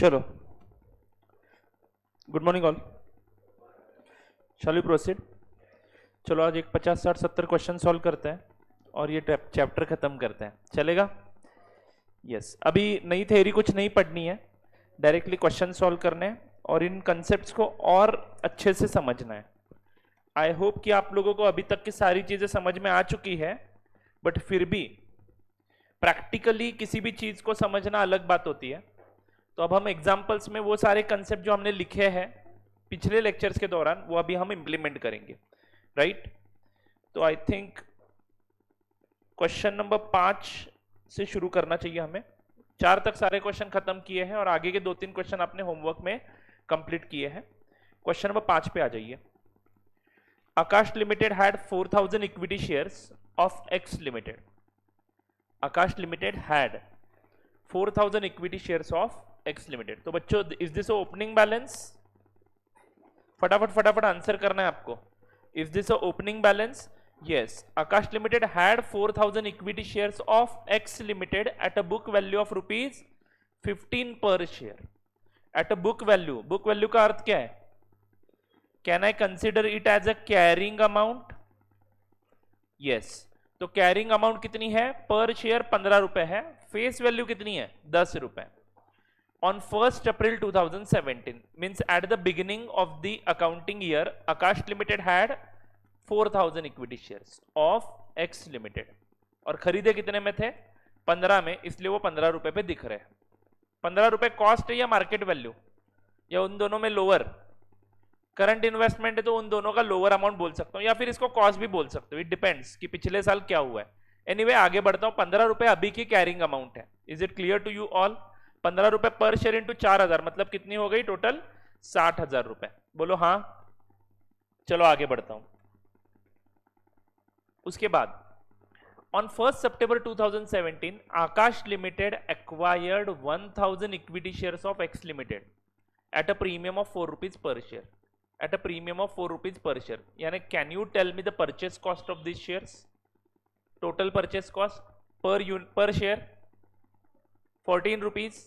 चलो, good morning all. Shall we proceed? चलो आज एक 50 60 70 क्वेश्चन सॉल्व करते हैं और ये चैप्टर खत्म करते हैं, चलेगा? यस, अभी नई थ्योरी कुछ नहीं पढ़नी है, डायरेक्टली क्वेश्चन सॉल्व करने हैं और इन कंसेप्ट्स को और अच्छे से समझना है। आई होप कि आप लोगों को अभी तक की सारी चीजें समझ में आ चुकी है, बट फिर भी प्रैक्टिकली किसी भी चीज को समझना अलग बात होती है। तो अब हम एग्जाम्पल्स में वो सारे कंसेप्ट जो हमने लिखे हैं पिछले लेक्चर्स के दौरान वो अभी हम इंप्लीमेंट करेंगे, राइट? तो आई थिंक क्वेश्चन नंबर 5 से शुरू करना चाहिए हमें। 4 तक सारे क्वेश्चन खत्म किए हैं और आगे के 2-3 क्वेश्चन आपने होमवर्क में कंप्लीट किए हैं। क्वेश्चन नंबर 5 पे आ जाइए। Akash limited had 4000 equity shares of X limited. Akash limited had 4000 equity shares of X limited. तो बच्चों, इज दिस ओपनिंग बैलेंस? फटाफट आंसर करना है आपको। Is this opening balance? Yes. Akash limited had 4000 equity shares of X limited at a book value of ₹15 per share. At a book value का अर्थ क्या है? Can I consider it as a carrying amount? Yes. तो carrying amount कितनी है? पर share 15 रुपए है। फेस वैल्यू कितनी है? 10 रुपए। On 1st April 2017 means at the beginning of the accounting year, Akash Limited had 4000 equity shares of X Limited और खरीदे कितने में थे? 15 में, इसलिए वो 15 रुपए पे दिख रहे हैं। 15 रुपए कॉस्ट है या मार्केट वैल्यू, या उन दोनों में लोअर? करंट इन्वेस्टमेंट है तो उन दोनों का लोअर अमाउंट बोल सकता हूँ, या फिर इसको कॉस्ट भी बोल सकते हो। इट डिपेंड्स कि पिछले साल क्या हुआ है। एनीवे, आगे बढ़ता हूँ। 15 रुपए अभी की कैरिंग अमाउंट है। Is it clear to you all? 15 रुपए पर शेयर इंटू 4000 मतलब कितनी हो गई टोटल? 60,000 रुपए। बोलो हाँ। चलो आगे बढ़ता हूं। उसके बाद on 1st September 2017 Akash limited acquired 1000 equity shares of X limited at a premium of 4 rupees per share. At a premium of 4 rupees per share, यानी can you tell me the purchase cost of this shares? Total purchase cost per share 14 rupees.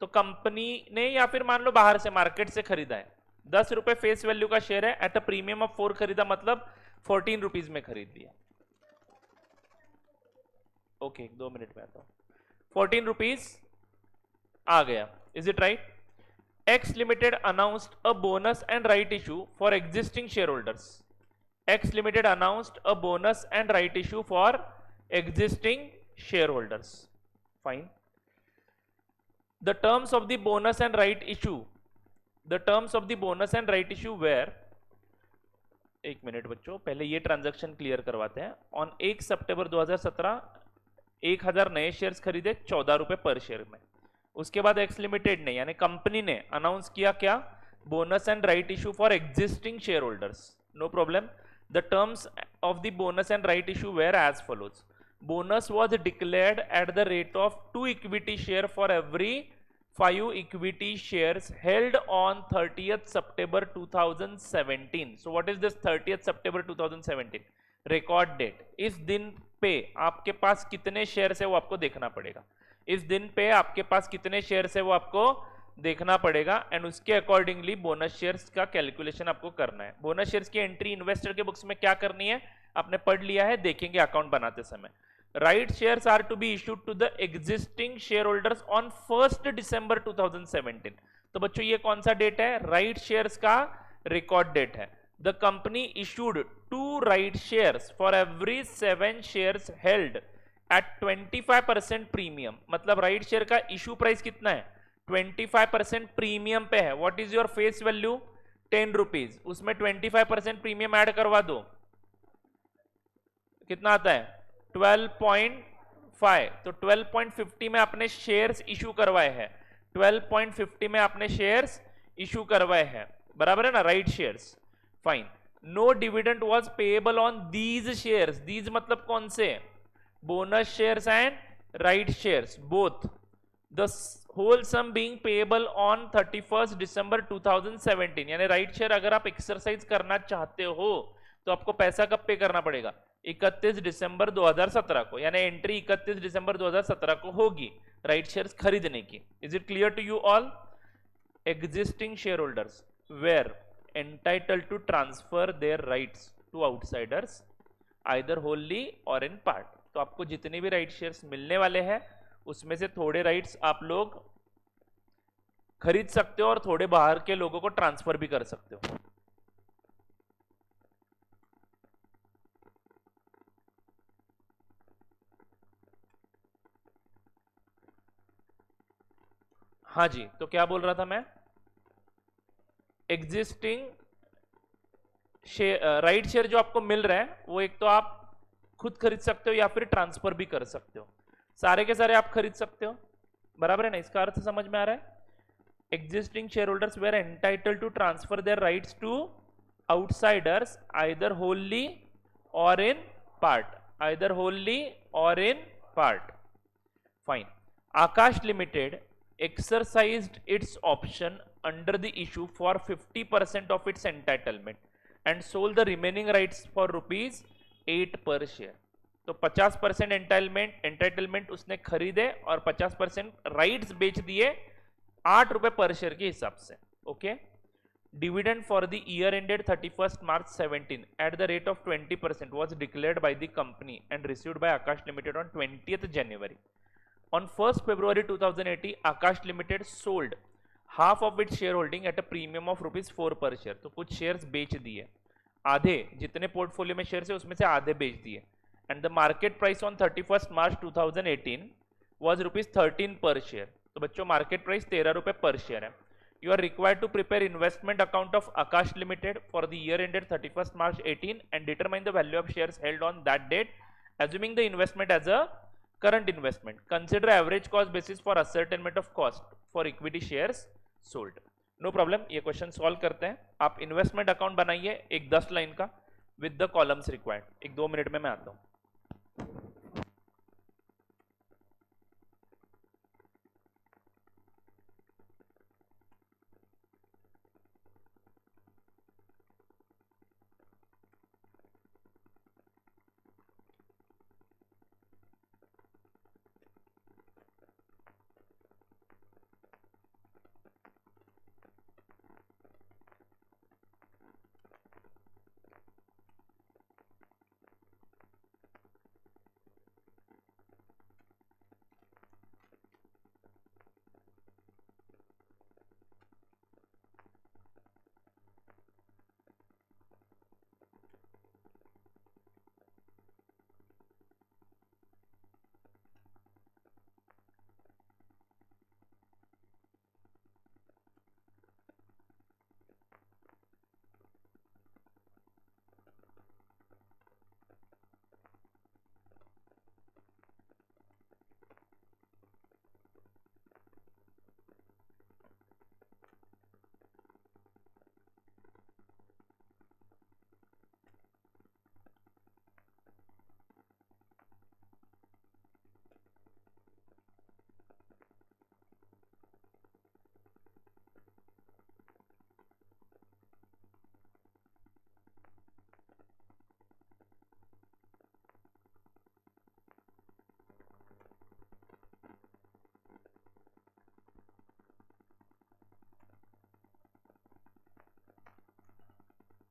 तो company ने या फिर मान लो बाहर से market से खरीदा है। 10 रुपए फेस वैल्यू का शेयर है, एट अ प्रीमियम ऑफ 4 खरीदा मतलब 14 रुपीज में खरीद लिया। ओके, 2 मिनट में आता हूं। 14 रुपीज आ गया। Is it right? X limited announced a bonus and right issue for existing share holders. X limited announced a bonus and right issue for existing share holders. Fine. The terms of the bonus and right issue were, एक minute बच्चों, पहले ये transaction clear करवाते हैं। On 1 सितंबर 2017 1000 नए shares खरीदे 14 रुपए पर शेयर में। उसके बाद एक्स लिमिटेड ने यानी कंपनी ने अनाउंस किया क्या? Bonus and right issue for existing share holders. No problem. The terms of the bonus and right issue were as follows. Bonus was declared at the rate of 2 equity share for every 5 equity shares held on 30th September 2017. So what is this 30th September 2017? Record date. इस दिन पे आपके पास कितने shares है वो आपको देखना पड़ेगा। इस दिन पे आपके पास कितने शेयर्स है वो आपको देखना पड़ेगा एंड उसके अकॉर्डिंगली बोनस शेयर्स का कैलकुलेशन आपको करना है। बोनस शेयर्स की एंट्री इन्वेस्टर के बुक्स में क्या करनी है आपने पढ़ लिया है, देखेंगे अकाउंट बनाते समय। Right shares are to be issued to the existing share holders on 1st December 2017। तो बच्चों ये कौन सा डेट है? राइट शेयर्स का रिकॉर्ड डेट है। The company issued 2 right shares for every 7 shares held at 25% premium. मतलब राइट शेयर का इशू प्राइस कितना है? 25% प्रीमियम पे है। What is your face value? 10 rupees. उसमें 25% प्रीमियम ऐड करवा दो, कितना आता है? 12.5। तो 12.50 में आपने शेयर्स इशू करवाए हैं। 12.50 में आपने शेयर्स इशू करवाए हैं, बराबर है ना? Right shares. Fine. No dividend was payable on these shares. These मतलब कौन से? Bonus shares and right shares both. The whole sum being payable on 31st December 2017। यानी राइट शेयर अगर आप एक्सरसाइज करना चाहते हो तो आपको पैसा कब पे करना पड़ेगा? 31 दिसंबर 2017 को, यानी एंट्री 31 दिसंबर 2017 को होगी। राइट शेयर्स खरीदने की. Is it clear to you all? Existing share holders were entitled to transfer their rights to outsiders either wholly or in part. तो आपको जितने भी राइट शेयर्स मिलने वाले हैं उसमें से थोड़े राइट्स आप लोग खरीद सकते हो और थोड़े बाहर के लोगों को ट्रांसफर भी कर सकते हो. हाँ जी, तो क्या बोल रहा था मैं? एग्जिस्टिंग राइट शेयर जो आपको मिल रहा है वो एक तो आप खुद खरीद सकते हो या फिर ट्रांसफर भी कर सकते हो. सारे के सारे आप खरीद सकते हो, बराबर है ना? इसका अर्थ समझ में आ रहा है? Existing share holders were entitled to transfer their rights to outsiders either wholly or in part. Either wholly or in part. Fine. Akash limited exercised its option under the issue for 50% of its entitlement and sold the remaining rights for rupees 8 per share. तो 50% entitlement उसने खरीदे और 50% rights बेच दिए 8 रुपए पर share के हिसाब से. Okay. Dividend for the year ended 31st March 17 at the rate of 20% was declared by the company and received by Akash Limited on 20th January. On 1st February 2018, Akash Limited sold half of its shareholding at a premium of rupees 4 per share. तो कुछ shares बेच दिए, आधे जितने portfolio में shares है उसमें से आधे बेच दिए. And the market price on 31st March 2018 was rupees 13 per share. तो बच्चों मार्केट प्राइस 13 रुपए पर शेयर है. You are required to prepare investment account of Akash Limited for the year ended 31st March 18 and determine the value of shares held on that date, assuming the investment as a current investment. Consider average cost basis for ascertainment of cost for equity shares sold. No problem. ये question solve करते हैं. आप investment account बनाइए एक 10 line का with the columns required. एक 2 minute में मैं आता हूं.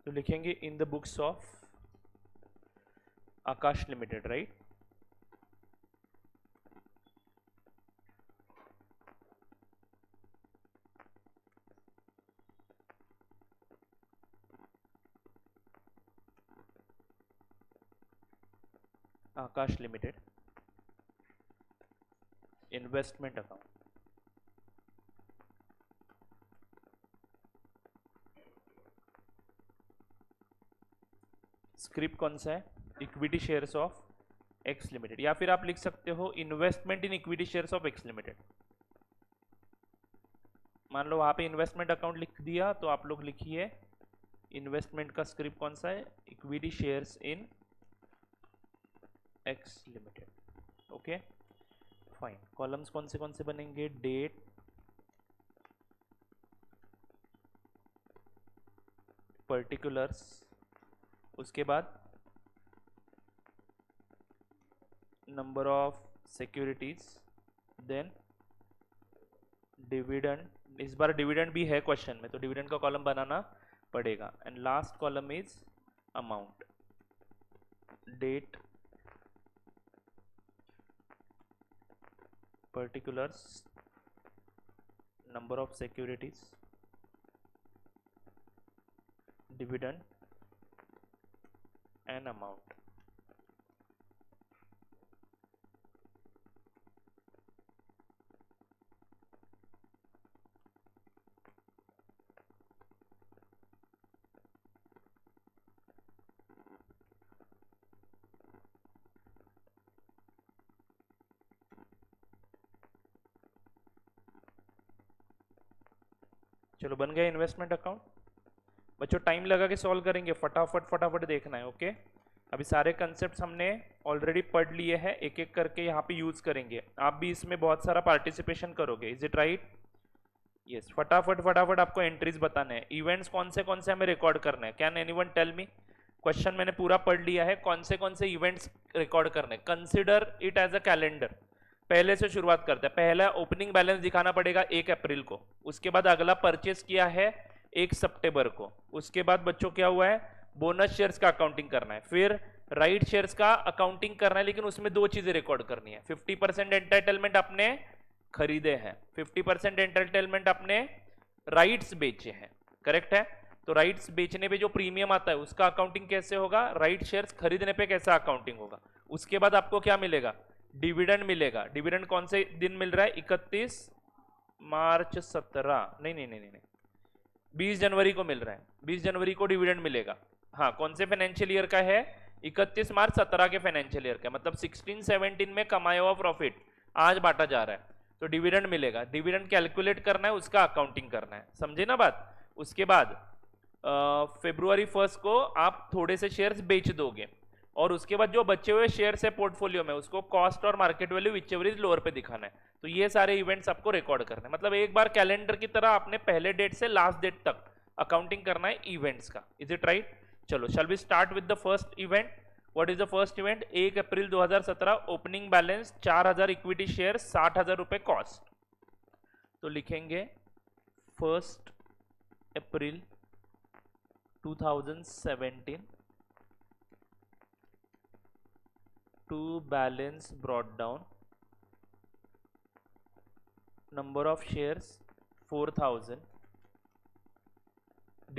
तो लिखेंगे इन the books of Akash limited, right? Akash limited investment account. Script कौन सा है? Equity shares of X limited, या फिर आप लिख सकते हो investment in equity shares of X limited. मान लो वहां पे इन्वेस्टमेंट अकाउंट लिख दिया तो आप लोग लिखिए इन्वेस्टमेंट का स्क्रिप्ट कौन सा है? Equity shares in X limited. Okay fine. Columns कौन से बनेंगे? डेट, पर्टिकुलर्स, उसके बाद number of securities, then dividend, इस बार डिविडेंड भी है क्वेश्चन में, तो डिविडेंड का कॉलम बनाना पड़ेगा। And last column is amount, date, particulars, number of securities, dividend and amount। चलो बन गया इन्वेस्टमेंट अकाउंट। बच्चों टाइम लगा के सॉल्व करेंगे, फटाफट फटाफट देखना है। ओके, अभी सारे कंसेप्ट हमने ऑलरेडी पढ़ लिए हैं, एक एक करके यहाँ पे यूज करेंगे। आप भी इसमें बहुत सारा पार्टिसिपेशन करोगे, इज इट राइट? यस, फटाफट फटाफट आपको एंट्रीज बताने हैं। इवेंट्स कौन से हमें रिकॉर्ड करने हैं? Can anyone tell me? Question मैंने पूरा पढ़ लिया है, कौन से इवेंट्स रिकॉर्ड करने? Consider it as a calendar. पहले से शुरुआत करते हैं। पहला ओपनिंग बैलेंस दिखाना पड़ेगा 1 अप्रैल को, उसके बाद अगला परचेस किया है 1 सितंबर को, उसके बाद बच्चों क्या हुआ है, बोनस शेयर्स का अकाउंटिंग करना है, फिर राइट शेयर्स का अकाउंटिंग करना है, लेकिन उसमें 2 चीजें रिकॉर्ड करनी है। 50% एंटाइटलमेंट आपने खरीदे हैं, 50% एंटाइटलमेंट आपने राइट्स बेचे हैं, करेक्ट है? तो राइट्स बेचने पे जो प्रीमियम आता है उसका अकाउंटिंग कैसे होगा, राइट शेयर्स खरीदने पे कैसा अकाउंटिंग होगा। उसके बाद आपको क्या मिलेगा, डिविडेंड मिलेगा। डिविडेंड कौन से दिन मिल रहा है, 31 मार्च 17, नहीं 20 जनवरी को मिल रहा है, 20 जनवरी को डिविडेंड मिलेगा। हाँ, कौन से फाइनेंशियल ईयर का है, 31 मार्च 17 के फाइनेंशियल ईयर का, मतलब 16-17 में कमाया हुआ प्रॉफिट आज बांटा जा रहा है, तो डिविडेंड मिलेगा। डिविडेंड कैलकुलेट करना है, उसका अकाउंटिंग करना है, समझे ना बात? उसके बाद February 1 को आप थोड़े से शेयर्स बेच दोगे, और उसके बाद जो बचे हुए शेयर्स है पोर्टफोलियो में उसको cost or market value whichever is lower पे दिखाना है। तो ये सारे इवेंट्स आपको रिकॉर्ड करना है, मतलब एक बार कैलेंडर की तरह आपने पहले डेट से लास्ट डेट तक अकाउंटिंग करना है इवेंट्स का। Is it right? चलो, shall we start with the first event. What is the first event? 1 April 2017, opening balance 4000 equity share, 60,000 रुपए कॉस्ट। तो लिखेंगे 1 April 2017 to balance brought down, number of shares 4000,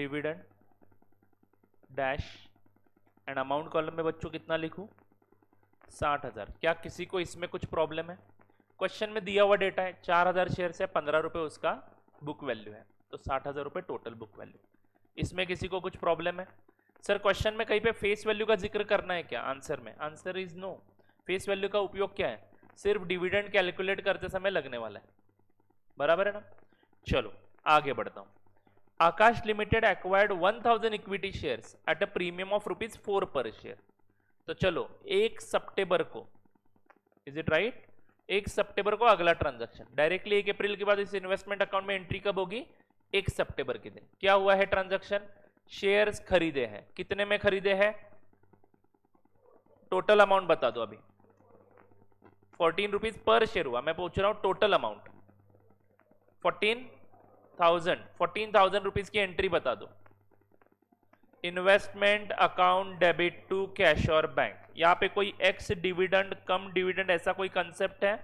dividend dash, and amount column में बच्चों कितना लिखूं, 60,000। क्या किसी को इसमें कुछ प्रॉब्लम है? क्वेश्चन में दिया हुआ डेटा है, 4000 शेयर से 15 रुपए उसका बुक वैल्यू है, तो 60,000 रुपए टोटल बुक वैल्यू। इसमें किसी को कुछ प्रॉब्लम है? सर क्वेश्चन में कहीं पे फेस वैल्यू का जिक्र करना है क्या? आंसर में answer is no. Face value का उपयोग क्या है, सिर्फ डिविडेंड कैलकुलेट करते समय लगने वाला है, बराबर है ना? चलो आगे बढ़ता हूं। Akash limited acquired 1000 equity shares at a premium of ₹4 पर शेयर। तो चलो 1 सितंबर को, इज इट राइट, 1 सितंबर को अगला ट्रांजैक्शन, डायरेक्टली 1 अप्रैल के बाद इस इन्वेस्टमेंट अकाउंट में एंट्री कब होगी, 1 सितंबर के दिन। क्या हुआ है ट्रांजैक्शन, शेयर्स खरीदे हैं, कितने में खरीदे हैं, टोटल अमाउंट बता दो अभी। 14 रुपीज पर शेयर हुआ, मैं पूछ रहा हूं टोटल अमाउंट 14,000 रुपीज की एंट्री बता दो। Investment account debit to cash और बैंक, यहां पे कोई एक्स डिविडेंड कम डिविडेंड ऐसा कोई कंसेप्ट है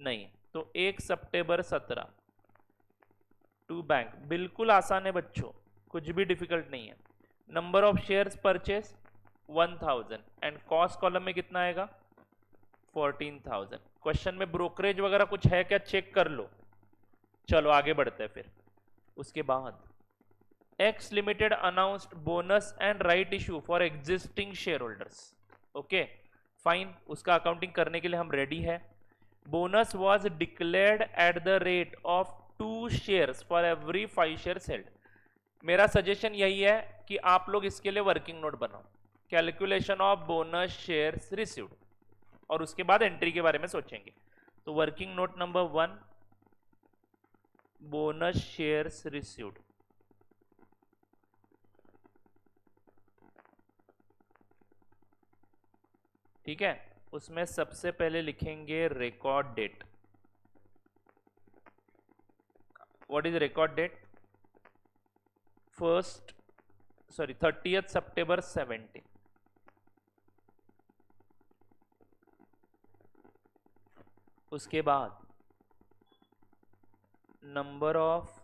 नहीं, तो 1 सितंबर 17 टू बैंक, बिल्कुल आसान है बच्चों, कुछ भी डिफिकल्ट नहीं है। Number of shares purchase 1000 and cost column में कितना आएगा, 14,000। क्वेश्चन में ब्रोकरेज वगैरह कुछ है क्या, चेक कर लो। चलो आगे बढ़ते हैं फिर। उसके बाद x limited announced bonus and right issue for existing share holders. Okay fine, उसका अकाउंटिंग करने के लिए हम रेडी है। Bonus was declared at the rate of 2 shares for every 5 shares held. मेरा सजेशन यही है कि आप लोग इसके लिए वर्किंग नोट बनाओ, calculation of bonus shares received, और उसके बाद एंट्री के बारे में सोचेंगे। तो working note number 1, bonus shares received. ठीक है, उसमें सबसे पहले लिखेंगे record date, what is record date? 30th September 17। उसके बाद number of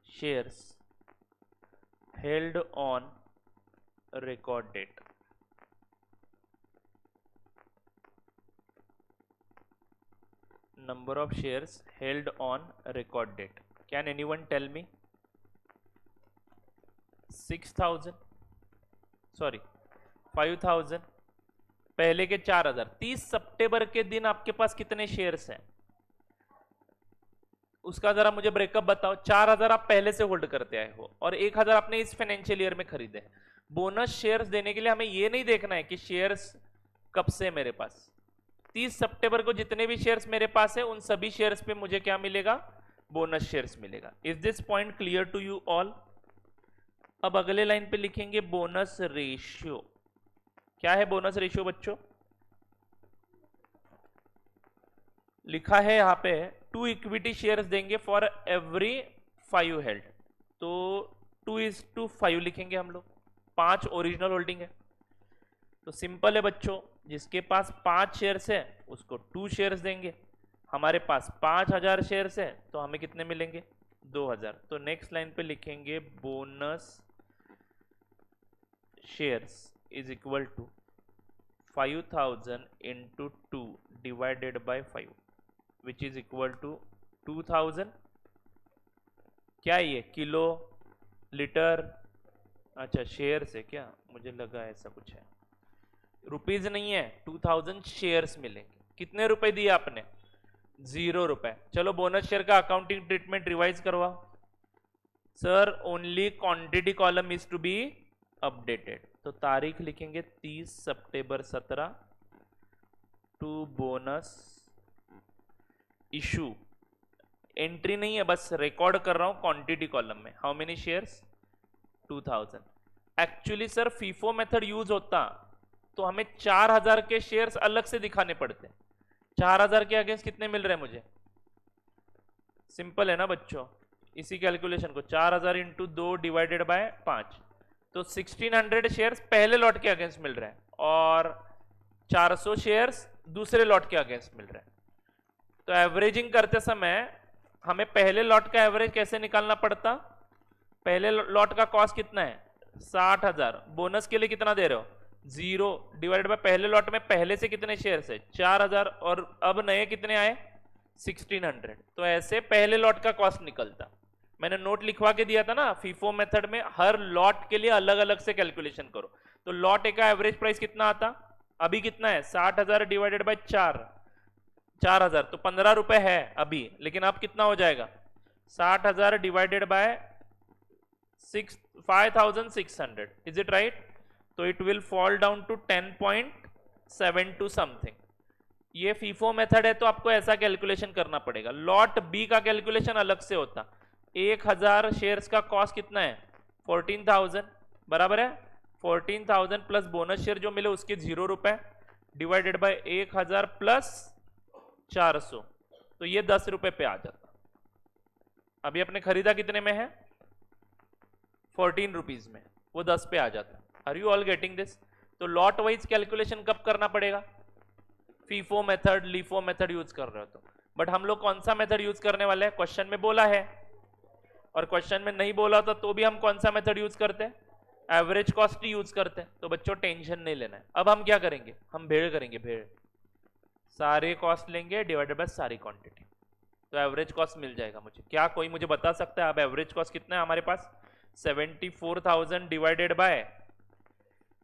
shares held on record date, number of shares held on record date. Can anyone tell me? 6,000, sorry 5,000, पहले के 4,000। 30 सितंबर के दिन आपके पास कितने शेयर्स हैं उसका जरा मुझे ब्रेकअप बताओ। 4,000 आप पहले से होल्ड करते आए हो और 1,000 आपने इस फाइनेंशियल ईयर में खरीदे। बोनस शेयर्स देने के लिए हमें ये नहीं देखना है कि शेयर्स कब से मेरे पास। 30 सितंबर को जितने भी शेयर्स मेरे पास है उन सभी शेयर्स पे मुझे क्या मिलेगा? बोनस शेयर्स मिलेगा। Is this point clear to you all? अब अगले लाइन पे लिखेंगे बोनस रेशियो। क्या है बोनस रेशियो बच्चों? लिखा है यहां पे 2 इक्विटी शेयर्स देंगे फॉर एवरी 5 हेल्ड, तो 2:5 लिखेंगे हम लोग। 5 ओरिजिनल होल्डिंग है तो सिंपल है बच्चों, जिसके पास 5 शेयर्स है उसको 2 शेयर्स देंगे। हमारे पास 5,000 शेयर्स है तो हमें कितने मिलेंगे? 2,000। तो नेक्स्ट लाइन पे लिखेंगे bonus shares is equal to 5,000 into 2 divided by 5 which is equal to 2,000। क्या ये किलो लीटर? अच्छा शेयर्स है क्या, मुझे लगा ऐसा कुछ है। रुपीज नहीं है, 2,000 शेयर्स मिलेंगे। कितने रुपए दिए आपने? 0 रुपए। चलो बोनस शेयर का अकाउंटिंग ट्रीटमेंट रिवाइज करवाओ। Sir only quantity column is to be updated, तो तारीख लिखेंगे 30 सितंबर 17 टू बोनस इशू। एंट्री नहीं है, बस रिकॉर्ड कर रहा हूं क्वांटिटी कॉलम में। How many shares? 2,000। Actually sir FIFO method use होता तो हमें 4,000 के शेयर्स अलग से दिखाने पड़ते। 4,000 के अगेंस्ट कितने मिल रहे हैं मुझे? सिंपल है ना बच्चों, इसी कैलकुलेशन को 4,000 इंटू 2 डिवाइडेड बाय 5, तो 1,600 शेयर्स पहले लॉट के अगेंस्ट मिल रहे हैं और 400 शेयर्स दूसरे लॉट के अगेंस्ट मिल रहे हैं। तो एवरेजिंग करते समय हमें पहले लॉट का एवरेज कैसे निकालना पड़ता? पहले लॉट का कॉस्ट कितना है? 60,000। बोनस के लिए कितना दे रहे हो? 0 डिवाइडेड बाय पहले लॉट में पहले से कितने शेयर्स है? 4,000 और अब नए कितने आए? 1,600। तो ऐसे पहले लॉट का कॉस्ट निकलता। मैंने नोट लिखवा के दिया था ना, फीफो मेथड में हर लॉट के लिए अलग अलग से कैलकुलेशन करो। तो लॉट ए का एवरेज प्राइस कितना आता? अभी कितना है? 60,000 डिवाइडेड बाय 4,000, तो 15 रुपए है अभी, लेकिन अब कितना हो जाएगा? 60,000 divided by 5,600। Is it right? तो it will fall down to 10.72 something. ये फीफो मेथड है तो आपको ऐसा कैलकुलेशन करना पड़ेगा। लॉट बी का कैलकुलेशन अलग से होता। 1,000 शेयर्स का कॉस्ट कितना है? 14,000 बराबर है 14,000 प्लस बोनस शेयर जो मिले उसके 0 रुपए डिवाइडेड बाय 1,000 प्लस 400, तो ये 10 रुपए पे आ जाता। अभी अपने खरीदा कितने में है? 14 रुपीज में, वो 10 पे आ जाता। Are you all getting this? तो लॉट वाइज कैलकुलेशन कब करना पड़ेगा? FIFO method, LIFO method use कर रहे हो तो। बट हम लोग कौन सा मेथड यूज करने वाले हैं? क्वेश्चन में बोला है, और क्वेश्चन में नहीं बोला था तो भी हम कौन सा मेथड यूज करते हैं? एवरेज कॉस्ट ही यूज करते हैं। तो बच्चों टेंशन नहीं लेना है। अब हम क्या करेंगे? हम भेड़ करेंगे, भेड़। सारे कॉस्ट लेंगे डिवाइडेड बाय सारी क्वांटिटी, तो एवरेज कॉस्ट मिल जाएगा मुझे। क्या कोई मुझे बता सकता है अब एवरेज कॉस्ट कितना है हमारे पास? 74,000 divided by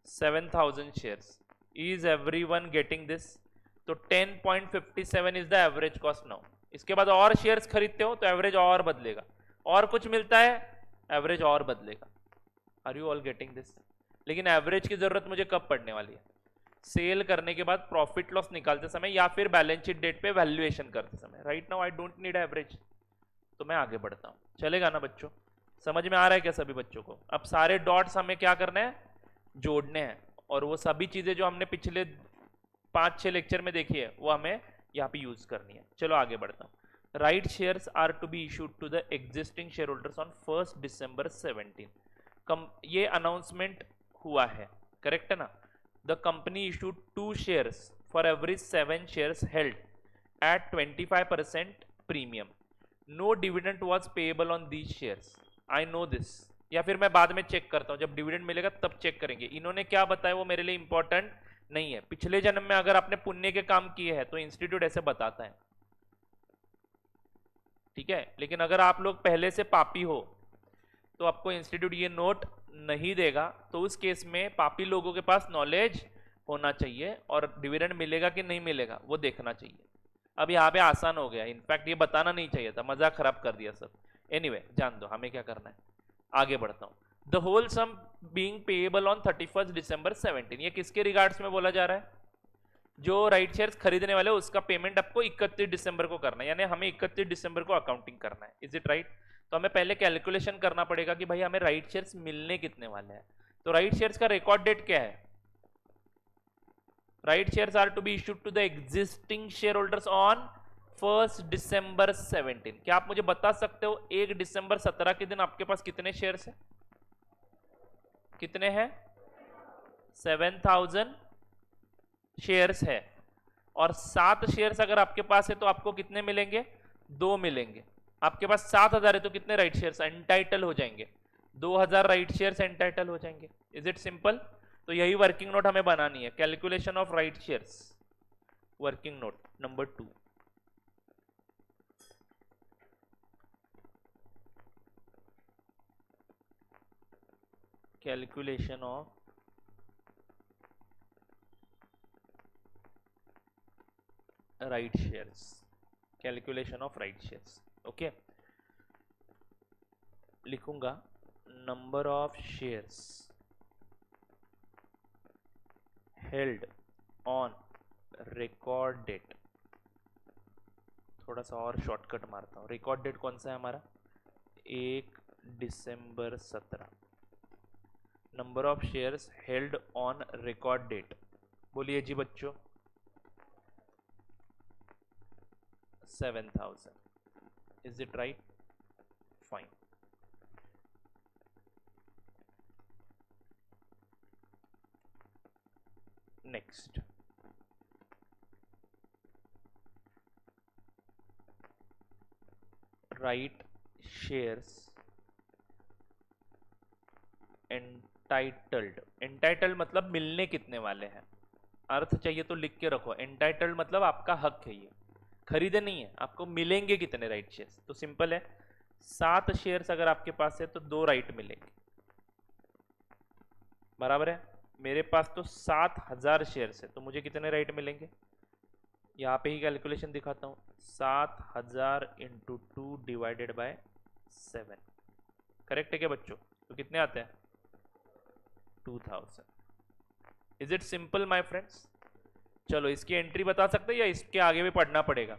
7,000 shares. Is everyone getting this? तो 10.57 is the average cost now. इसके बाद और शेयर्स खरीदते हो तो एवरेज और बदलेगा, और कुछ मिलता है एवरेज और बदलेगा। Are you all getting this? लेकिन एवरेज की जरूरत मुझे कब पड़ने वाली है? सेल करने के बाद प्रॉफिट लॉस निकालते समय या फिर बैलेंस शीट डेट पे वैल्यूएशन करते समय। Right now I don't need average, तो मैं आगे बढ़ता हूं। चलेगा ना बच्चों? समझ में आ रहा है क्या सभी बच्चों को? अब सारे डॉट्स हमें क्या करने हैं? जोड़ने हैं, और वो सभी चीजें जो हमने पिछले 5-6 लेक्चर में देखी है वो हमें यहाँ पे यूज करनी है। चलो आगे बढ़ता हूँ। Right shares are to be issued to the existing share holders on 1 December 17। ये अनाउंसमेंट हुआ है, करेक्ट है ना। The company issued 2 shares for every 7 shares held at 25% premium. No dividend was payable on these shares. I know this, या फिर मैं बाद में चेक करता हूं, जब डिविडेंड मिलेगा तब चेक करेंगे। इन्होंने क्या बताया वो मेरे लिए इंपॉर्टेंट नहीं है। पिछले जन्म में अगर आपने पुण्य के काम किए हैं तो इंस्टीट्यूट ऐसे बताता है, ठीक है। लेकिन अगर आप लोग पहले से पापी हो तो आपको इंस्टीट्यूट ये नोट नहीं देगा। तो उस केस में पापी लोगों के पास नॉलेज होना चाहिए और डिविडेंड मिलेगा कि नहीं मिलेगा वो देखना चाहिए। अब यहाँ पे आसान हो गया, इनफैक्ट ये बताना नहीं चाहिए था, मजाक खराब कर दिया सब। एनीवे जान दो, हमें क्या करना है, आगे बढ़ता हूं। The whole sum being payable on 31 December 17। ये किसके रिगार्ड्स में बोला जा रहा है? जो राइट शेयर्स खरीदने वाले उसका पेमेंट आपको 31 दिसंबर को करना है, यानी हमें 31 दिसंबर को अकाउंटिंग करना है। Is it right? तो हमें पहले कैलकुलेशन करना पड़ेगा कि भाई हमें राइट शेयर्स मिलने कितने वाले हैं। तो राइट शेयर्स का रिकॉर्ड डेट क्या है? Right shares are to be issued to the existing share holders on 1 December 17। क्या आप मुझे बता सकते हो 1 December 17 के दिन आपके पास कितने शेयर्स हैं? कितने हैं? 7000 शेयर्स है। और 7 शेयर्स अगर आपके पास है तो आपको कितने मिलेंगे? 2 मिलेंगे। आपके पास 7000 है तो कितने राइट शेयर्स एंटाइटल हो जाएंगे? 2000 राइट शेयर्स एंटाइटल हो जाएंगे। Is it simple? तो यही वर्किंग नोट हमें बनानी है, calculation of right shares, working note number 2। Calculation of right shares, calculation of right shares. Okay, लिखूंगा number of shares held on record date. थोड़ा सा और शॉर्टकट मारता हूं। रिकॉर्ड डेट कौन सा है हमारा? 1 December 17। Number of shares held on record date, बोलिए जी बच्चों। 7000। Is it right? Fine. Next, right shares entitled. Entitled मतलब मिलने कितने वाले हैं। अर्थ चाहिए तो लिख के रखो। एंटाइटल्ड मतलब आपका हक है, ये खरीदे नहीं है, आपको मिलेंगे कितने राइट शेयर्स। तो सिंपल है, 7 शेयर्स अगर आपके पास है तो 2 राइट मिलेंगे, बराबर है। मेरे पास तो 7000 शेयर्स है तो मुझे कितने राइट मिलेंगे? यहाँ पे ही कैलकुलेशन दिखाता हूँ। 7000 इंटू 2 डिवाइडेड बाय 7, करेक्ट है क्या बच्चों? तो कितने आते हैं? 2000। Is it simple my friends? चलो इसकी एंट्री बता सकते हैं या इसके आगे भी पढ़ना पड़ेगा?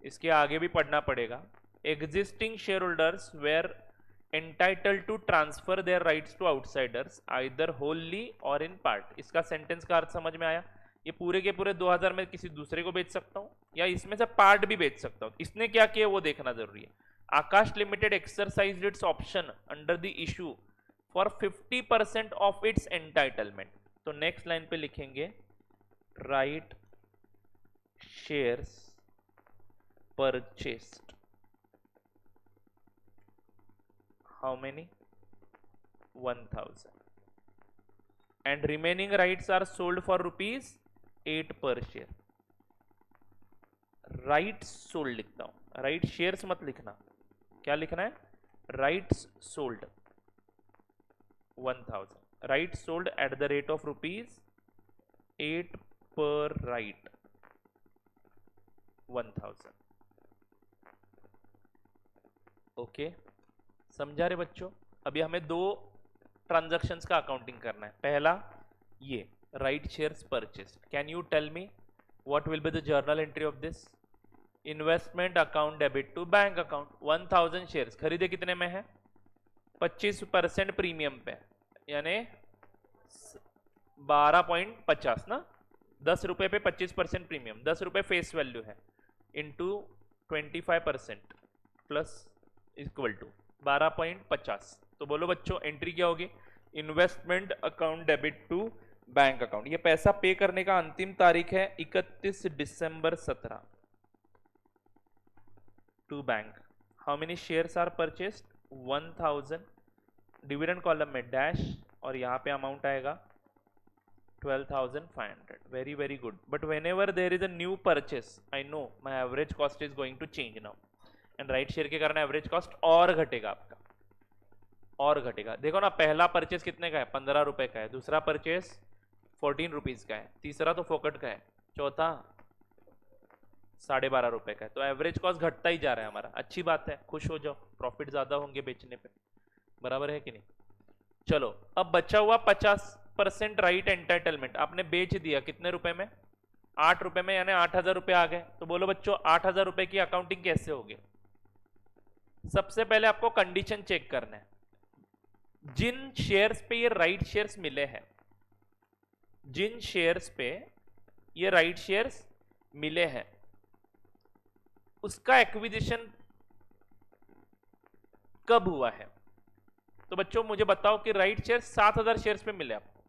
इसके आगे भी पढ़ना पड़ेगा। Existing share holders were entitled to transfer their rights to outsiders either wholly or in part. इसका सेंटेंस का अर्थ समझ में आया? ये पूरे के पूरे 2000 में किसी दूसरे को बेच सकता हूं या इसमें से पार्ट भी बेच सकता हूं। इसने क्या किया वो देखना जरूरी है। Akash limited exercised its option under the issue for 50% of its entitlement. तो नेक्स्ट लाइन पे लिखेंगे right shares purchased, how many? 1000 and remaining rights are sold for ₹8 per share। Rights sold लिखता हूं, राइट शेयर्स मत लिखना। क्या लिखना है? Rights sold 1000, right sold at the rate of ₹8 पर राइट 1000। ओके, समझा रहे बच्चों? अभी हमें 2 ट्रांजैक्शंस का अकाउंटिंग करना है। पहला ये right shares purchased. Can you tell me what will be the journal entry of this? Investment account debit to bank account. 1000 shares खरीदे कितने में है? 25% प्रीमियम पे, यानी 12.50 ना। 10 रुपए पे 25% प्रीमियम, 10 रुपए फेस वैल्यू है, इंटू 25% प्लस इक्वल टू 12.50। तो बोलो बच्चों एंट्री क्या होगी? Investment account debit to bank account. ये पैसा पे करने का अंतिम तारीख है 31 दिसंबर 17 to bank. How many shares are purchased? 1000। Dividend column में डैश और यहाँ पे अमाउंट आएगा 12,500। Very very good. But whenever there is a new purchase, I know my average cost is going to change now, and right share के कारण average cost और घटेगा आपका, और घटेगा। देखो ना, पहला परचेस कितने का है? 15 रुपए का है। दूसरा परचेस 14 रुपीज का है। तीसरा तो फोकट का है। चौथा 12.5 रुपए का है। तो एवरेज कॉस्ट घटता ही जा रहा है हमारा। अच्छी बात है, खुश हो जाओ, प्रॉफिट ज्यादा होंगे बेचने पे, बराबर है कि नहीं? चलो अब बचा हुआ 50% राइट एंटाइटलमेंट आपने बेच दिया कितने रुपए में? 8 रुपए में, यानी 8,000 रुपए आ गए। तो बोलो बच्चों 8,000 रुपए की अकाउंटिंग कैसे होगी? सबसे पहले आपको कंडीशन चेक करना है। जिन शेयर्स पे ये राइट शेयर्स मिले हैं, जिन शेयर्स पे ये राइट शेयर्स मिले हैं, उसका एक्विजिशन कब हुआ है? तो बच्चों मुझे बताओ कि राइट शेयर 7,000 शेयर्स पे मिले आपको।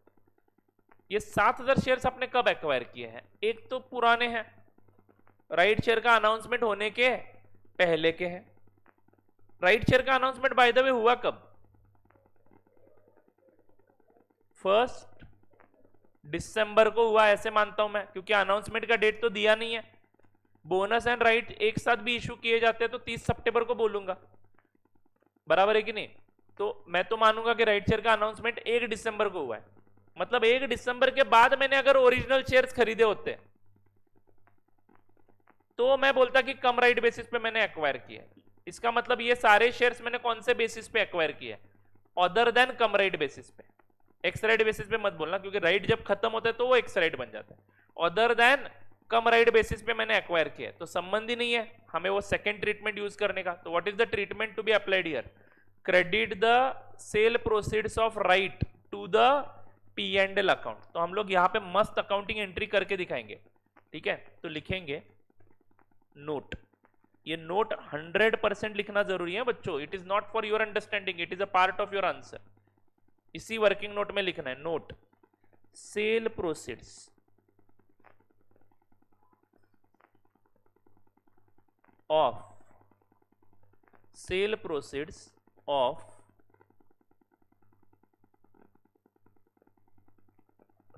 ये 7,000 शेयर्स आपने कब एक्वायर किए हैं? एक तो पुराने हैं, राइट शेयर का अनाउंसमेंट होने के पहले के हैं। राइट शेयर का अनाउंसमेंट बाय द वे हुआ कब? 1 दिसंबर को हुआ, ऐसे मानता हूं मैं, क्योंकि अनाउंसमेंट का डेट तो दिया नहीं है। बोनस एंड राइट एक साथ भी इशू किए जाते हैं तो 30 सितंबर को बोलूंगा, बराबर है कि नहीं? तो मैं तो मानूंगा कि राइट शेयर का अनाउंसमेंट 1 दिसंबर को हुआ है। मतलब 1 दिसंबर के बाद मैंने अगर ओरिजिनल शेयर्स खरीदे होते तो मैं बोलता कि कम राइट बेसिस पे मैंने एक्वायर किया। इसका मतलब ये सारे शेयर्स मैंने कौन से बेसिस पे एक्वायर किए? Other than cum right basis पे। एक्स राइट बेसिस पे मत बोलना, क्योंकि राइट जब खत्म होता है तो वो एक्स राइट बन जाता है। Other than cum right basis पे मैंने एक्वायर किया, तो संबंध ही नहीं है हमें वो सेकंड ट्रीटमेंट यूज करने का। तो what is the treatment to be applied here? Credit the sale proceeds of right to the P and L account. तो हम लोग यहां पे मस्त अकाउंटिंग एंट्री करके दिखाएंगे, ठीक है? तो लिखेंगे नोट। ये नोट 100% लिखना जरूरी है बच्चों। It is not for your understanding, it is a part of your answer. इसी वर्किंग नोट में लिखना है note sale proceeds of sale proceeds of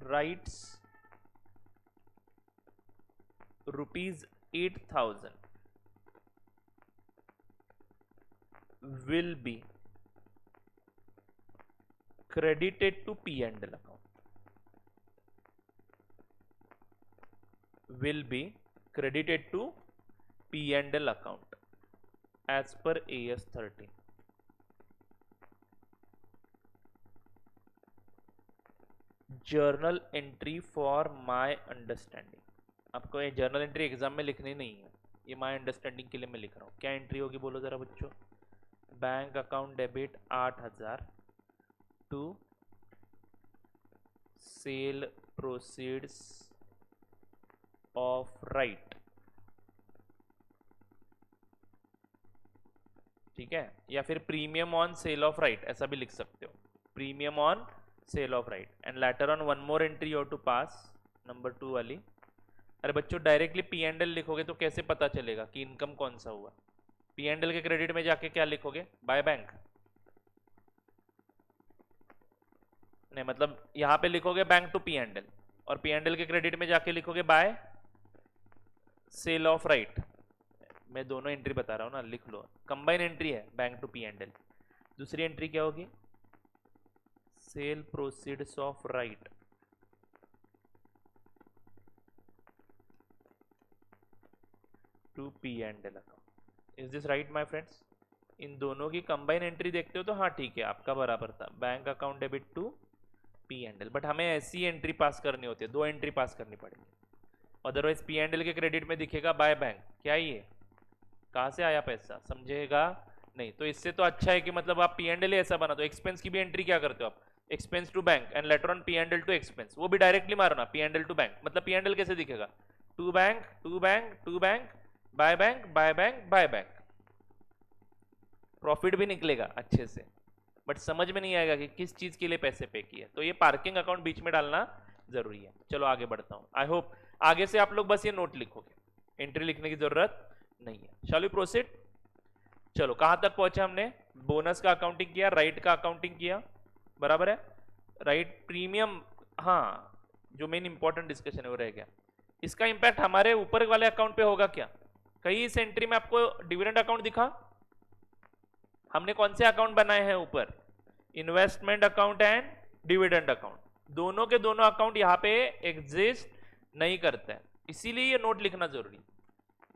rights ₹8,000 will be credited to P&L account, will be credited to P&L account as per AS 13। Journal entry for my understanding. आपको ये journal entry exam में लिखनी नहीं है, ये my understanding के लिए मैं लिख रहा हूँ। क्या एंट्री होगी बोलो जरा बच्चों? Bank account debit 8,000 to sale proceeds of right, ठीक है? या फिर premium on sale of right, ऐसा भी लिख सकते हो, premium on sale of right. And later on one more entry और टू पास, नंबर 2 वाली। अरे बच्चों डायरेक्टली पी एंड एल लिखोगे तो कैसे पता चलेगा कि इनकम कौन सा हुआ? पी एंड एल के क्रेडिट में जाके क्या लिखोगे? By bank. नहीं, मतलब यहां पे लिखोगे bank to P and L, और पी एंड एल के क्रेडिट में जाके लिखोगे बाय सेल ऑफ राइट। मैं दोनों एंट्री बता रहा हूं ना, लिख लो। कंबाइन एंट्री है bank to P and L. दूसरी एंट्री क्या होगी? Sale proceeds of right to P and L account. Is this right my friends? इन दोनों की कंबाइन एंट्री देखते हो तो हाँ ठीक है, आपका बराबर था, bank account debit to P and L. But हमें ऐसी एंट्री पास करनी होती है, 2 एंट्री पास करनी पड़ेगी, अदरवाइज पी एंड एल के क्रेडिट में दिखेगा बाय बैंक। क्या ये कहाँ से आया पैसा, समझेगा नहीं? तो इससे तो अच्छा है कि मतलब आप पी एंड एल ऐसा बना दो। एक्सपेंस की भी एंट्री क्या करते हो आप? Expense to bank and later on P and L to expense, वो भी डायरेक्टली मारो ना, P and L to bank. मतलब पी एंड एल कैसे दिखेगा? To bank to bank to bank by bank by bank by bank, profit भी निकलेगा अच्छे से, बट समझ में नहीं आएगा कि किस चीज के लिए पैसे पे किए। तो ये पार्किंग अकाउंट बीच में डालना जरूरी है। चलो आगे बढ़ता हूं। आई होप आगे से आप लोग बस ये नोट लिखोगे, एंट्री लिखने की जरूरत नहीं है। Shall we proceed. चलो कहां तक पहुंचे हमने? बोनस का अकाउंटिंग किया, राइट का अकाउंटिंग किया, बराबर है। राइट प्रीमियम, हाँ जो मेन इंपॉर्टेंट डिस्कशन है वो रह गया। इसका इंपैक्ट हमारे ऊपर वाले अकाउंट पे होगा क्या? कहीं इस एंट्री में आपको डिविडेंड अकाउंट दिखा? हमने कौन से अकाउंट बनाए हैं ऊपर? Investment account and dividend account, दोनों के दोनों अकाउंट यहां पे एग्जिस्ट नहीं करते हैं, इसीलिए ये नोट लिखना जरूरी।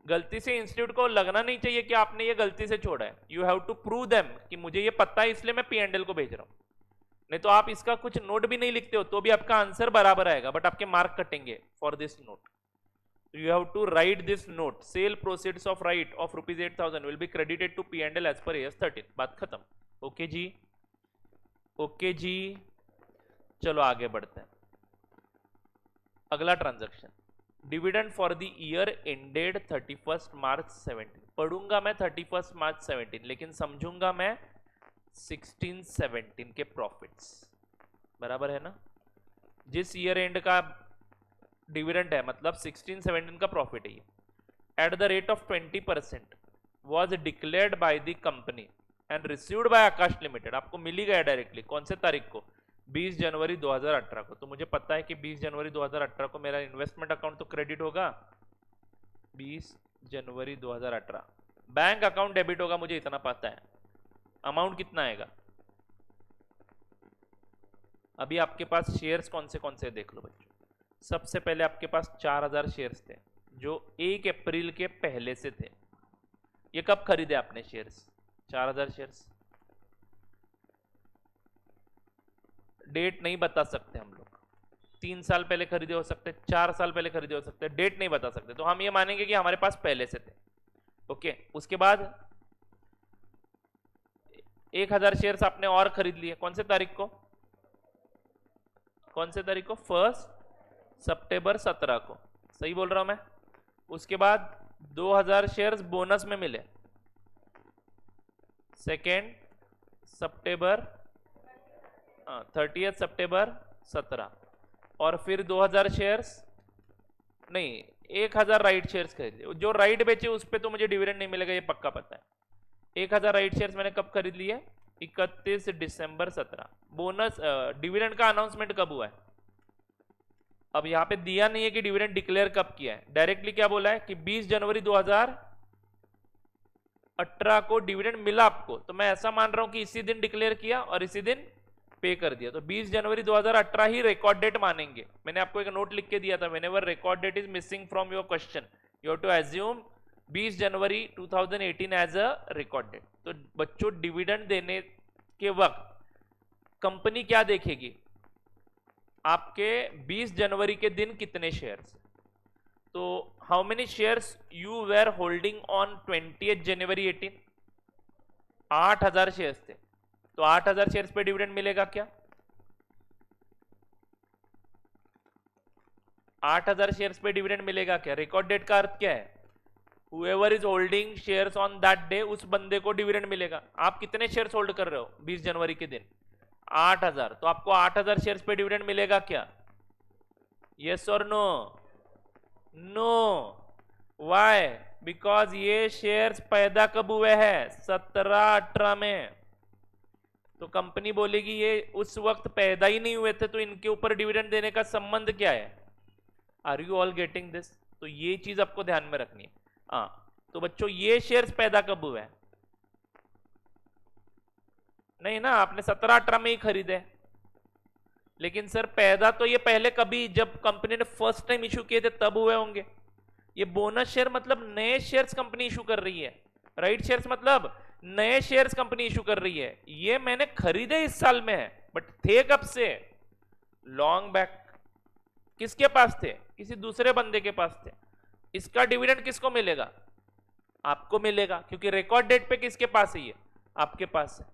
गलती से इंस्टीट्यूट को लगना नहीं चाहिए कि आपने ये गलती से छोड़ा है। You have to prove them कि मुझे ये पता है इसलिए मैं P&L को भेज रहा हूं। नहीं तो आप इसका कुछ नोट भी नहीं लिखते हो तो भी आपका आंसर बराबर आएगा, बट आपके मार्क कटेंगे for this note. You have to write this note. Sale proceeds of right of rupees 8,000 will be credited to P&L as per AS 13. बात खत्म। ओके जी, ओके जी। चलो आगे बढ़ते हैं। अगला transaction, dividend for the year ended 31 मार्च 17। पढ़ूंगा मैं 31 मार्च 17, लेकिन समझूंगा मैं 16-17 के प्रॉफिट्स, बराबर है ना। जिस ईयर एंड का डिविडेंड है मतलब 16-17 का प्रॉफिट है ये, at the rate of 20% was declared by the company and received by Akash limited. आपको मिल ही गया डायरेक्टली, कौन से तारीख को? 20 जनवरी 2018 को। तो मुझे पता है कि 20 जनवरी 2018 को मेरा इन्वेस्टमेंट अकाउंट तो क्रेडिट होगा, 20 जनवरी 2018। बैंक अकाउंट डेबिट होगा, मुझे इतना पता है। अमाउंट कितना आएगा? अभी आपके पास शेयर्स कौन से देख लो बच्चों। सबसे पहले आपके पास 4000 शेयर्स थे जो 1 अप्रैल के पहले से थे। ये कब खरीदे आपने शेयर्स? 4000 शेयर्स। डेट नहीं बता सकते हम लोग, 3 साल पहले खरीदे हो सकते, 4 साल पहले खरीदे हो सकते, डेट नहीं बता सकते। तो हम ये मानेंगे कि हमारे पास पहले से थे। ओके, उसके बाद 1000 शेयर्स आपने और खरीद लिए, कौन से तारीख को? कौन से तारीख को? 1 सितंबर 17 को, सही बोल रहा हूं मैं। उसके बाद 2000 शेयर्स बोनस में मिले 2 सितंबर 30 सितंबर 17, और फिर 2000 शेयर्स नहीं 1000 राइट शेयर्स खरीदे। जो राइट बेचे उस पर तो मुझे डिविडेंड नहीं मिलेगा, ये पक्का पता है। 1000 राइट शेयर्स मैंने कब खरीद लिए? 31 दिसंबर 17। बोनस डिविडेंड का अनाउंसमेंट कब हुआ है? अब यहां पे दिया नहीं है कि डिविडेंड डिक्लेयर कब किया है, डायरेक्टली क्या बोला है कि 20 जनवरी 2018 को डिविडेंड मिला आपको। तो मैं ऐसा मान रहा हूं कि इसी दिन डिक्लेयर किया और इसी दिन पे कर दिया, तो 20 जनवरी 2018 ही रिकॉर्ड डेट मानेंगे। मैंने आपको एक नोट लिख के दिया था, whenever record date is missing from your question you have to assume 20 January 2018 as a record date. तो बच्चों डिविडेंड देने के वक्त कंपनी क्या देखेगी? आपके 20 जनवरी के दिन कितने शेयर्स। तो how many shares you were holding on 20 January 18? 8000 shares थे। तो 8000 शेयर्स पे डिविडेंड मिलेगा क्या? 8000 शेयर्स पे डिविडेंड मिलेगा क्या? रिकॉर्ड डेट का अर्थ क्या है? whoever is holding shares on that day, उस बंदे को डिविडेंड मिलेगा। आप कितने शेयर्स होल्ड कर रहे हो 20 जनवरी के दिन? 8000। तो आपको 8000 शेयर्स पे डिविडेंड मिलेगा क्या? यस और नो? नो। व्हाई? बिकॉज ये शेयर्स पैदा कब हुए हैं? 17-18 में। तो कंपनी बोलेगी ये उस वक्त पैदा ही नहीं हुए थे, तो इनके ऊपर डिविडेंड देने का संबंध क्या है? Are you all getting this? तो ये चीज आपको ध्यान में रखनी है। तो बच्चों ये शेयर्स पैदा कब हुए हैं? नहीं ना, आपने 17-18 में ही खरीदे। लेकिन सर पैदा तो ये पहले कभी जब कंपनी ने फर्स्ट टाइम इशू किए थे तब हुए होंगे। ये बोनस शेयर मतलब नए शेयर्स कंपनी इशू कर रही है, राइट शेयर्स मतलब नए शेयर्स कंपनी इशू कर रही है। ये मैंने खरीदे इस साल में है, बट थे कब से? Long back. किसके पास थे? किसी दूसरे बंदे के पास थे। इसका डिविडेंड किसको मिलेगा? आपको मिलेगा, क्योंकि रिकॉर्ड डेट पे किसके पास है? ये आपके पास है।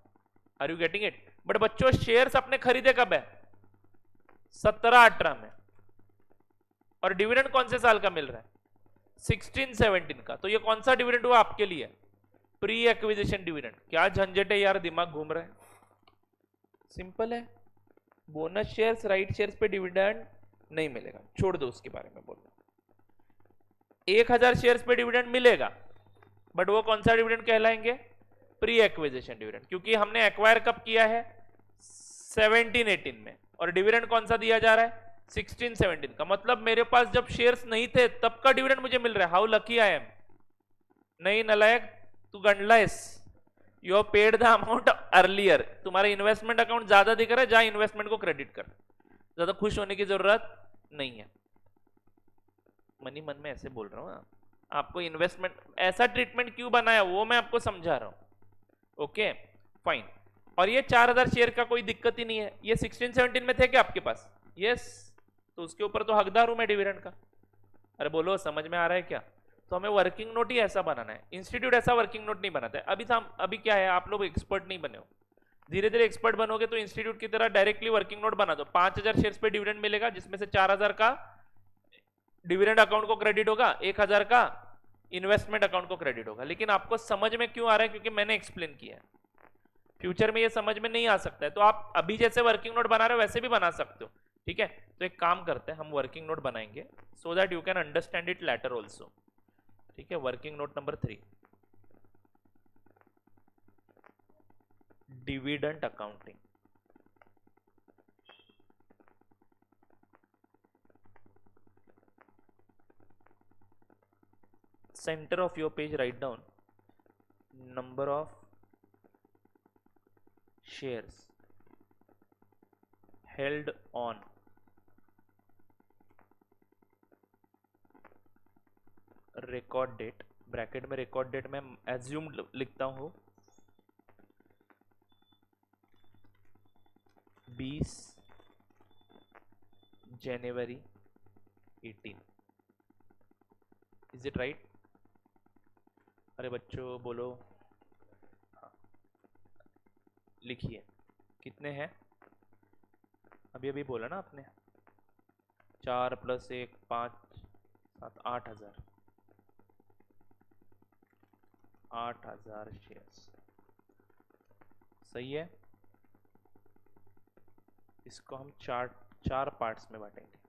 Are you getting it? But बच्चों शेयर्स अपने खरीदे कब है? 17-18 में। और डिविडेंड कौन से साल का मिल रहा है? 16-17 का, तो ये कौन सा डिविडेंड हुआ आपके लिए? Pre acquisition dividend. क्या झंझट है यार, दिमाग घूम रहा है। सिंपल है, बोनस शेयर्स राइट शेयर्स पे डिविडेंड नहीं मिलेगा, छोड़ दो उसके बारे में बोलना। 1000 शेयर्स पे डिविडेंड मिलेगा, बट वो कौन सा डिविडेंड कहलाएंगे? प्री एक्विजिशन डिविडेंड, क्योंकि हमने एक्वायर कब किया है? 17-18 में, और डिविडेंड कौन सा दिया जा रहा है? 16-17 का। मतलब मेरे पास जब शेयर्स नहीं थे तब का डिविडेंड मुझे मिल रहा है। How lucky I am. नहीं नलायक, तू गंडलाइस, you have paid the amount earlier. तुम्हारा इन्वेस्टमेंट अकाउंट ज्यादा दिख रहा है, जहां इन्वेस्टमेंट को क्रेडिट कर। ज्यादा खुश होने की जरूरत नहीं है। मनी मन में ऐसे बोल रहा हूं, आपको इन्वेस्टमेंट ऐसा ट्रीटमेंट क्यों बनाया वो मैं आपको समझा रहा हूं। Okay fine. और ये 4000 शेयर का कोई दिक्कत ही नहीं है। ये 16-17 में थे क्या आपके पास? यस, तो उसके ऊपर तो हकदार हूं मैं डिविडेंड का। अरे बोलो, समझ में आ रहा है क्या? तो हमें वर्किंग नोट ही ऐसा बनाना है। इंस्टीट्यूट ऐसा वर्किंग नोट नहीं बनाता है। अभी क्या है, आप लोग एक्सपर्ट नहीं बने हो। धीरे धीरे एक्सपर्ट बनोगे तो इंस्टीट्यूट की तरह डायरेक्टली वर्किंग नोट बना दो। 5000 शेयर्स पे डिविडेंड मिलेगा, जिसमें से 4000 का डिविडेंड अकाउंट को क्रेडिट होगा, 1000 का इन्वेस्टमेंट अकाउंट को क्रेडिट होगा। लेकिन आपको समझ में क्यों आ रहा है? क्योंकि मैंने एक्सप्लेन किया है। फ्यूचर में ये समझ में नहीं आ सकता है, तो आप अभी जैसे वर्किंग नोट बना रहे हो वैसे भी बना सकते हो। ठीक है, तो एक काम करते हैं, हम वर्किंग नोट बनाएंगे so that you can understand it later also. ठीक है, working note number 3, dividend accounting. center of your page write down number of shares held on record date, bracket में रिकॉर्ड डेट में assumed लिखता हूं 20 January 18। Is it right? अरे बच्चों बोलो, हाँ। लिखिए कितने हैं? अभी अभी बोला ना आपने, 4 + 1 5 7 8000 शेयर्स। सही है। इसको हम चार पार्ट्स में बांटेंगे।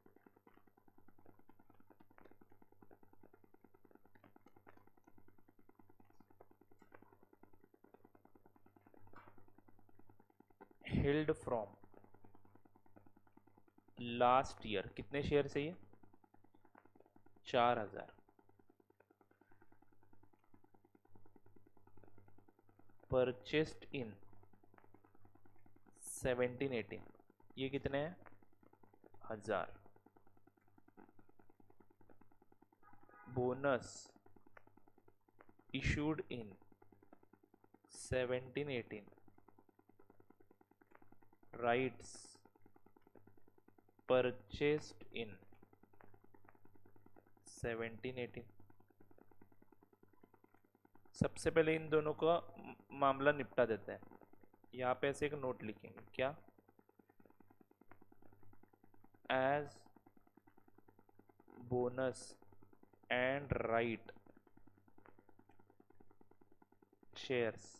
हेल्ड फ्रॉम लास्ट ईयर, कितने शेयर चाहिए? 4000। परचेस्ड इन 17-18, ये कितने हैं? 1000। Bonus issued in 17-18, rights purchased in 17-18। सबसे पहले इन दोनों का मामला निपटा देते हैं। यहाँ पे ऐसे एक नोट लिखेंगे, क्या? As bonus and right shares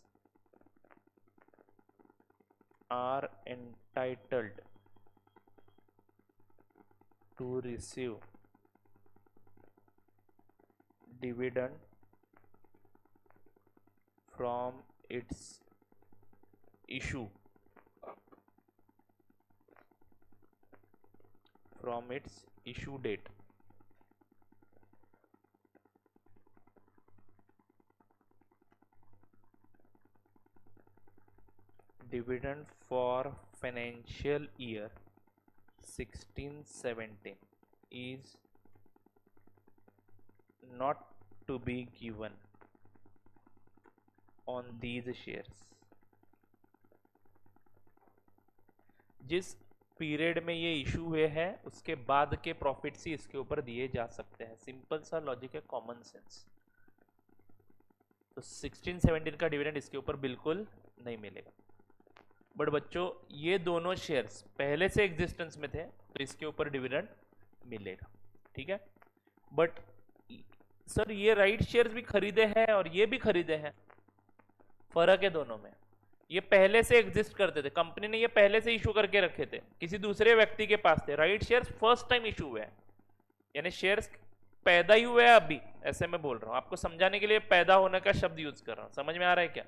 are entitled to receive dividend from its issue date. Dividend for financial year 16-17 is not to be given on these shares. जिस पीरियड में ये इशू हुए हैं उसके बाद के प्रॉफिट्स ही इसके ऊपर दिए जा सकते हैं। सिंपल सा लॉजिक है, कॉमन सेंस। तो 16-17 का डिविडेंड इसके ऊपर बिल्कुल नहीं मिलेगा। बट बच्चों ये दोनों शेयर्स पहले से एग्जिस्टेंस में थे तो इसके ऊपर डिविडेंड मिलेगा। ठीक है, बट सर ये राइट शेयर्स भी खरीदे हैं और ये भी खरीदे हैं, फर्क है दोनों में। ये पहले से एग्जिस्ट करते थे, कंपनी ने ये पहले से इशू करके रखे थे, किसी दूसरे व्यक्ति के पास थे। Right shares first time issue हुए हैं, यानी शेयर्स पैदा ही हुए हैं अभी, ऐसे मैं बोल रहा हूं आपको समझाने के लिए पैदा होने का शब्द यूज कर रहा हूं, समझ में आ रहा है क्या?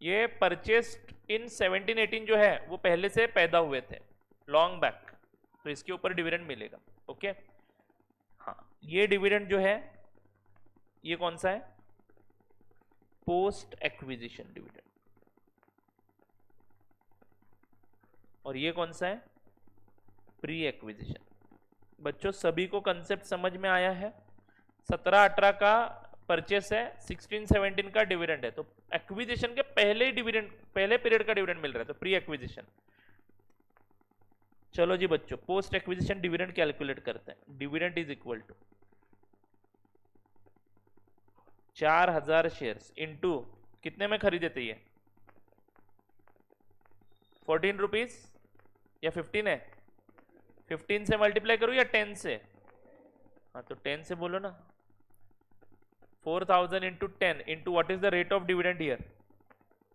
ये परचेस्ड इन 17-18 जो है वो पहले से पैदा हुए थे लॉन्ग बैक, तो इसके ऊपर डिविडेंड मिलेगा। ओके, हाँ ये डिविडेंड जो है ये कौन सा है? Post acquisition dividend. और ये कौन सा है? Pre acquisition. बच्चों सभी को कंसेप्ट समझ में आया है? 17-18 का परचेस है, 16-17 का डिविडेंड है, तो एक्विजिशन के पहले डिविडेंड, पहले पीरियड का डिविडेंड मिल रहा है, तो प्री एक्विजिशन। चलो जी बच्चों, पोस्ट एक्विजिशन डिविडेंड कैलकुलेट करते हैं। Dividend is equal to 4000 shares into कितने में खरीदे थे ये? 14 रुपीज या 15 है? 15 से मल्टीप्लाई करूं या 10 से? हाँ तो 10 से बोलो ना। 4000 into 10 into what is the rate of dividend here?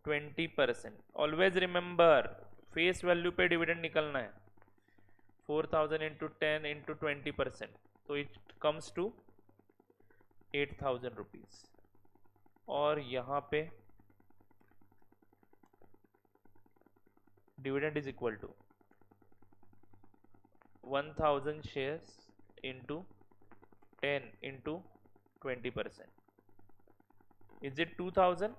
20%। Always remember face value पे डिविडेंड निकलना है। 4000 इंटू 10 इंटू 20%, तो इट कम्स टू 8000 रुपीज। और यहां पे dividend is equal to 1000 shares into 10 into 20%। Is it 2000?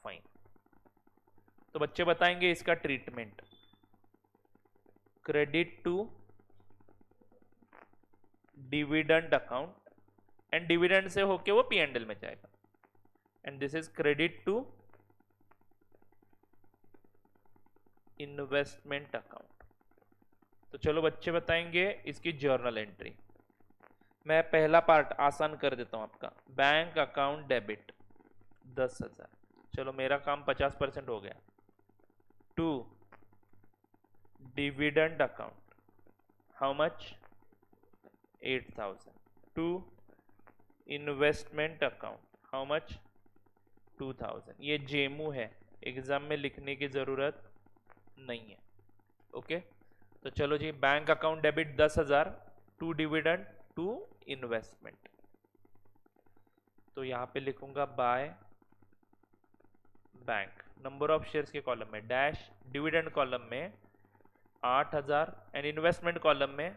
Fine. तो बच्चे बताएंगे इसका treatment. Credit to dividend account, and dividend से होके वो P&L में जाएगा, and this is credit to investment account. तो चलो बच्चे बताएंगे इसकी जर्नल एंट्री। मैं पहला पार्ट आसान कर देता हूं आपका। बैंक अकाउंट डेबिट 10,000, चलो मेरा काम 50% हो गया। To dividend account, how much? 8,000। To investment account, how much? 2000। ये जेमू है, एग्जाम में लिखने की जरूरत नहीं है। ओके, तो चलो जी, bank account debit 10,000, to dividend, to investment. तो यहां पे लिखूंगा by bank. Number of shares के कॉलम में डैश, डिविडेंड कॉलम में 8,000 एंड इन्वेस्टमेंट कॉलम में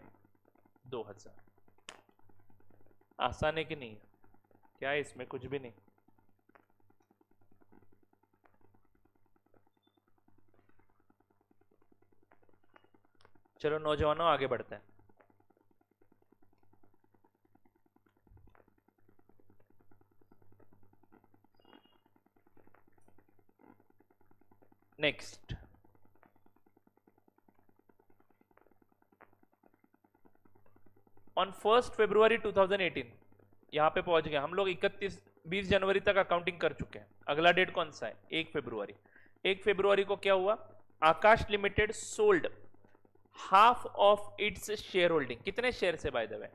2,000। आसान है कि नहीं? क्या है इसमें? कुछ भी नहीं। चलो नौजवानों आगे बढ़ते हैं। नेक्स्ट, ऑन 1 फरवरी 2018 यहां पे पहुंच गए हम लोग। 20 जनवरी तक अकाउंटिंग कर चुके हैं। अगला डेट कौन सा है? 1 फरवरी। 1 फरवरी को क्या हुआ? Akash limited sold half of its share holding. कितने शेयर से बाय द वे?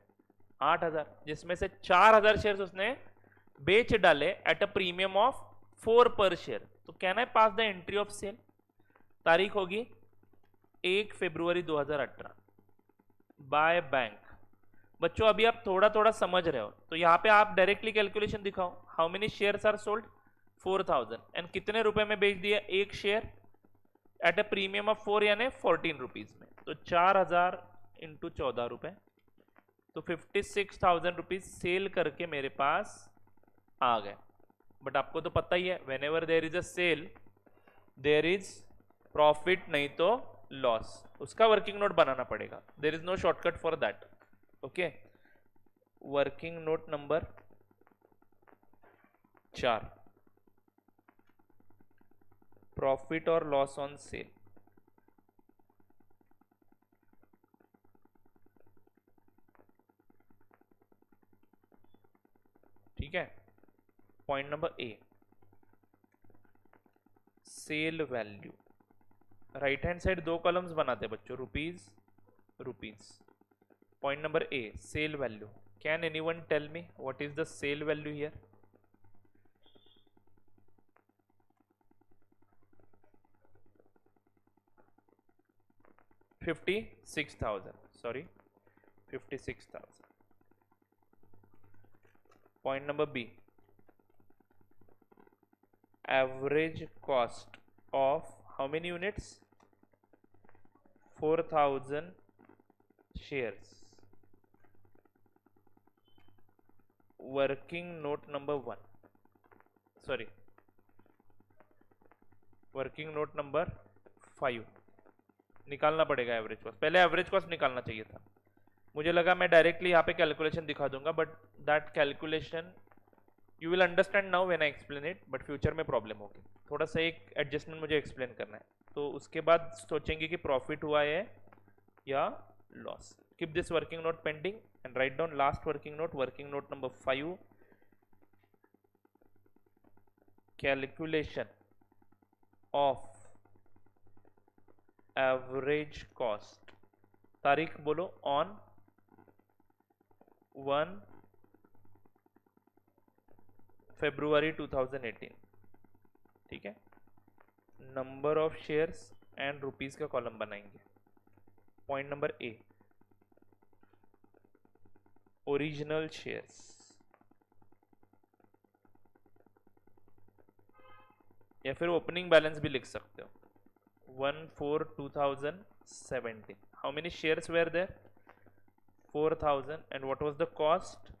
8,000, जिसमें से 4,000 शेयर उसने बेच डाले एट अ प्रीमियम ऑफ 4 पर शेयर। तो can I pass the entry of sale? तारीख होगी 1 फरवरी 2018 बाय बैंक। बच्चों अभी आप थोड़ा थोड़ा समझ रहे हो, तो यहां पे आप डायरेक्टली कैलकुलेशन दिखाओ। How many shares are sold? 4,000, and कितने रुपए में बेच दिया एक share? At a premium of 4 यानी 14 रुपीज में। तो 4,000 इंटू 14 रुपए, तो 56,000 रुपीज सेल करके मेरे पास आ गए। बट आपको तो पता ही है, whenever there is a sale there is profit, नहीं तो लॉस। उसका वर्किंग नोट बनाना पड़ेगा। There is no shortcut for that. Okay, working note number 4, profit और लॉस ऑन सेल। ठीक है, point number A, sale value. Right hand side 2 columns बनाते हैं बच्चों, rupees rupees. Point number A, sale value Can anyone tell me what is the sale value here? $56,000. Sorry, 56,000. Point number B. Average cost of how many units? 4,000 shares. Working note number 1. Sorry. Working note number 5 निकालना पड़ेगा average cost. पहले average cost निकालना चाहिए था. मुझे लगा मैं directly यहाँ पे कैलकुलेशन दिखा दूंगा, but that calculation you will understand now when I explain it, but future में प्रॉब्लम होगी. थोड़ा सा एक एडजस्टमेंट मुझे एक्सप्लेन करना है, तो उसके बाद सोचेंगे कि प्रॉफिट हुआ है या loss. Keep this working note pending and write down last working note number 5. Calculation of average cost. तारीख बोलो, ऑन 1 फरवरी 2018. ठीक है. Number of shares and rupees का कॉलम बनाएंगे. Point number A, original shares. या फिर ओपनिंग बैलेंस भी लिख सकते हो. 1/4/2017. How many shares were there? 4,000. And what was the cost?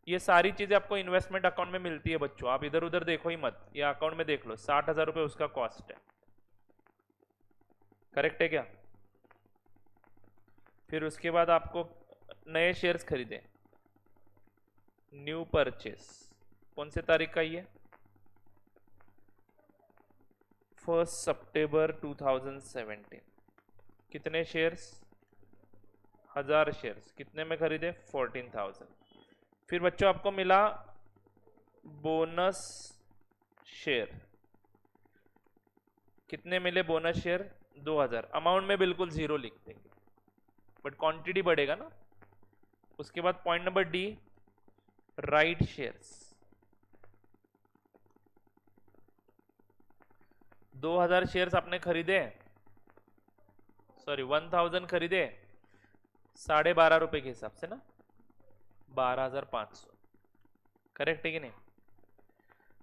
ये सारी चीजें आपको इन्वेस्टमेंट अकाउंट में मिलती है बच्चों, आप इधर उधर देखो ही मत, ये अकाउंट में देख लो. 60,000 रुपये उसका कॉस्ट है. करेक्ट है क्या? फिर उसके बाद आपको नए शेयर्स खरीदे. न्यू परचेस कौन से तारीख का ये? 1 सितंबर 2017. कितने शेयर्स? 1000 शेयर्स. कितने में खरीदे? 14,000. फिर बच्चों आपको मिला बोनस शेयर. कितने मिले बोनस शेयर? 2000. अमाउंट में बिल्कुल जीरो लिख देंगे, बट क्वांटिटी बढ़ेगा ना. उसके बाद point number D, right shares. 2000 shares आपने खरीदे, सॉरी 1000 खरीदे 12.5 रुपए के हिसाब से ना, 12,500. करेक्ट है कि नहीं?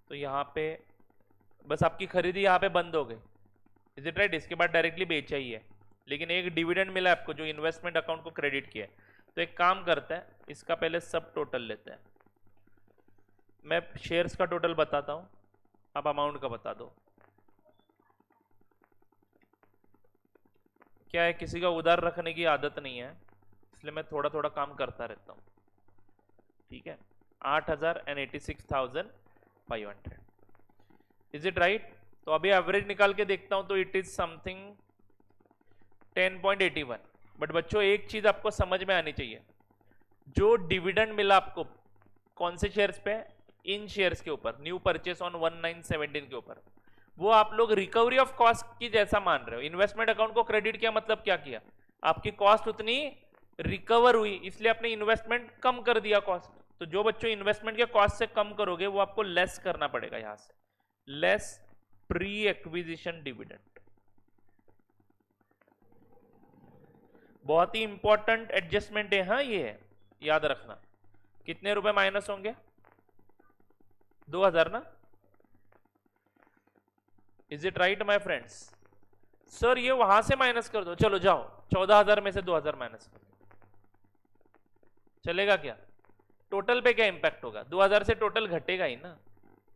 तो यहाँ पे बस आपकी खरीदी यहाँ पे बंद हो गई. Is it right? इसके बाद डायरेक्टली बेचा ही है, लेकिन एक डिविडेंड मिला आपको जो इन्वेस्टमेंट अकाउंट को क्रेडिट किया है. तो एक काम करते हैं, इसका पहले सब टोटल लेते हैं. मैं शेयर्स का टोटल बताता हूं, आप अमाउंट का बता दो. क्या है, किसी का उधार रखने की आदत नहीं है, इसलिए मैं थोड़ा थोड़ा काम करता रहता हूं. ठीक है. 8,86,500. Is it right? तो अभी एवरेज निकाल के देखता हूं, तो इट इज समथिंग 10.81. बट बच्चों एक चीज आपको समझ में आनी चाहिए, जो डिविडेंड मिला आपको कौन से शेयर्स पे? इन शेयर्स के ऊपर, न्यू परचेस ऑन 1917 के ऊपर, वो आप लोग रिकवरी ऑफ कॉस्ट की जैसा मान रहे हो. इन्वेस्टमेंट अकाउंट को क्रेडिट किया मतलब क्या किया? आपकी कॉस्ट उतनी रिकवर हुई, इसलिए आपने इन्वेस्टमेंट कम कर दिया कॉस्ट. तो जो बच्चों इन्वेस्टमेंट के कॉस्ट से कम करोगे वो आपको लेस करना पड़ेगा. यहां से लेस प्री एक्विजिशन डिविडेंड. बहुत ही इंपॉर्टेंट एडजस्टमेंट है. हाँ, ये है, याद रखना. कितने रुपए माइनस होंगे? 2000 ना. Is it right my friends? Sir ये वहां से माइनस कर दो. चलो जाओ, 14,000 में से 2000 माइनस कर दो. चलेगा क्या? टोटल पे क्या इंपैक्ट होगा? 2000 से टोटल घटेगा ही ना,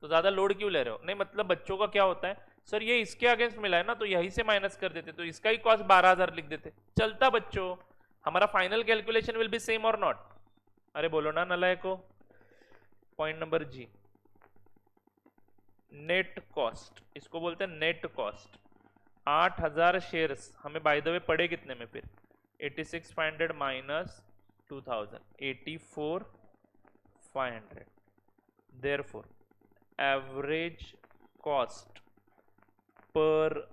तो ज्यादा लोड क्यों ले रहे हो? नहीं, मतलब बच्चों का क्या होता है, सर ये इसके अगेंस्ट मिला है ना, तो यहीं से माइनस कर देते, तो इसका ही कॉस्ट 12,000 लिख देते. चलता बच्चों, हमारा final calculation will be same और नॉट. अरे बोलो ना नलायको. Point number G, net cost. इसको बोलते हैं नेट कॉस्ट. 8,000 शेयर्स हमें बाय द वे पड़े कितने में फिर? 86,500 minus 2,000, 84,500. Therefore average cost per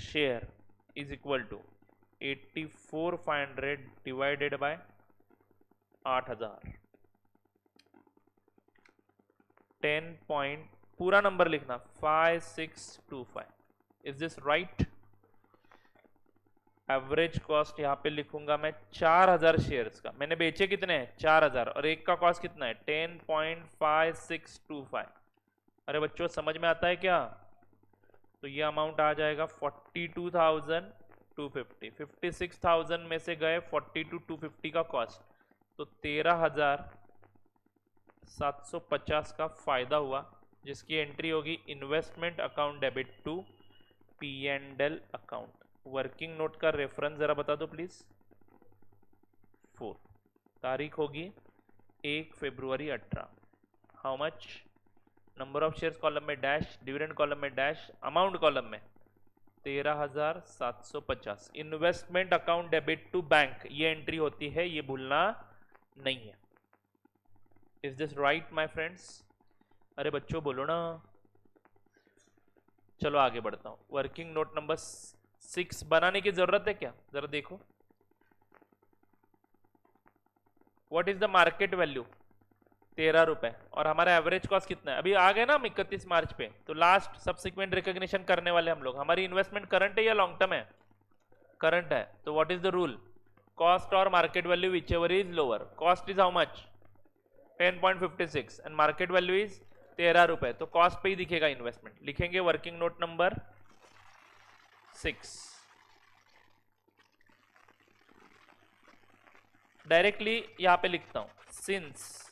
share is equal to 84,500 divided by 8,000। 10 point पूरा नंबर लिखना 5625। Is this right? Average cost यहां पे लिखूंगा मैं 4,000 शेयर्स का। मैंने बेचे कितने हैं? 4,000, और एक का कॉस्ट कितना है? 10.5625। अरे बच्चों समझ में आता है क्या? तो ये अमाउंट आ जाएगा 42,250। 56,000 में से गए 42,250 का कॉस्ट, तो 13,750 का फायदा हुआ, जिसकी एंट्री होगी investment account debit to P and L account. Working note का रेफरेंस जरा बता दो प्लीज। 4 तारीख होगी 1 February 18। How much? Number of shares column में डैश, डिविडेंड कॉलम में डैश, अमाउंट कॉलम में 13,750। Investment account debit to bank ये एंट्री होती है, ये भूलना नहीं है। Is this right my friends? अरे बच्चों बोलो ना। चलो आगे बढ़ता हूं। वर्किंग नोट नंबर 6 बनाने की जरूरत है क्या? जरा देखो। What is the market value? 13 रुपए, और हमारा एवरेज कॉस्ट कितना है? अभी आ गए ना हम 31 मार्च पे, तो लास्ट सब्सिक्वेंट रिकॉग्निशन करने वाले हम लोग। हमारी इन्वेस्टमेंट करंट है या लॉन्ग टर्म है? करंट है। तो what is the rule? Cost or market value whichever is lower. Cost is how much? 10.56 and market value is 13 रुपए, तो कॉस्ट पे ही दिखेगा इन्वेस्टमेंट। लिखेंगे वर्किंग नोट नंबर 6। डायरेक्टली यहां पे लिखता हूं, सिंस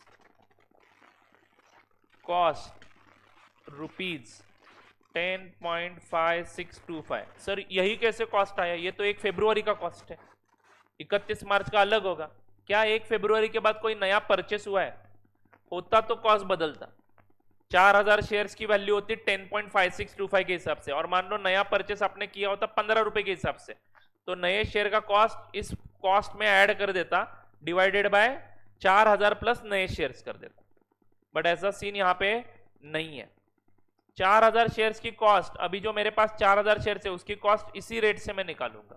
कॉस्ट रुपीज 10.5625। सर यही कैसे कॉस्ट आया? ये तो 1 फरवरी का कॉस्ट है, 31 मार्च का अलग होगा। क्या 1 फरवरी के बाद कोई नया परचेस हुआ है? होता तो कॉस्ट बदलता। 4,000 शेयर्स की वैल्यू होती 10.5625 के हिसाब से, और मान लो नया परचेस आपने किया होता 15 रुपए के हिसाब से, तो नए शेयर का कॉस्ट इस कॉस्ट में ऐड कर देता, डिवाइडेड बाय 4,000 प्लस नए शेयर्स कर देता। बट ऐसा सीन यहां पे नहीं है। 4,000 शेयर्स की कॉस्ट, अभी जो मेरे पास 4,000 शेयर्स है उसकी कॉस्ट इसी रेट से मैं निकालूंगा,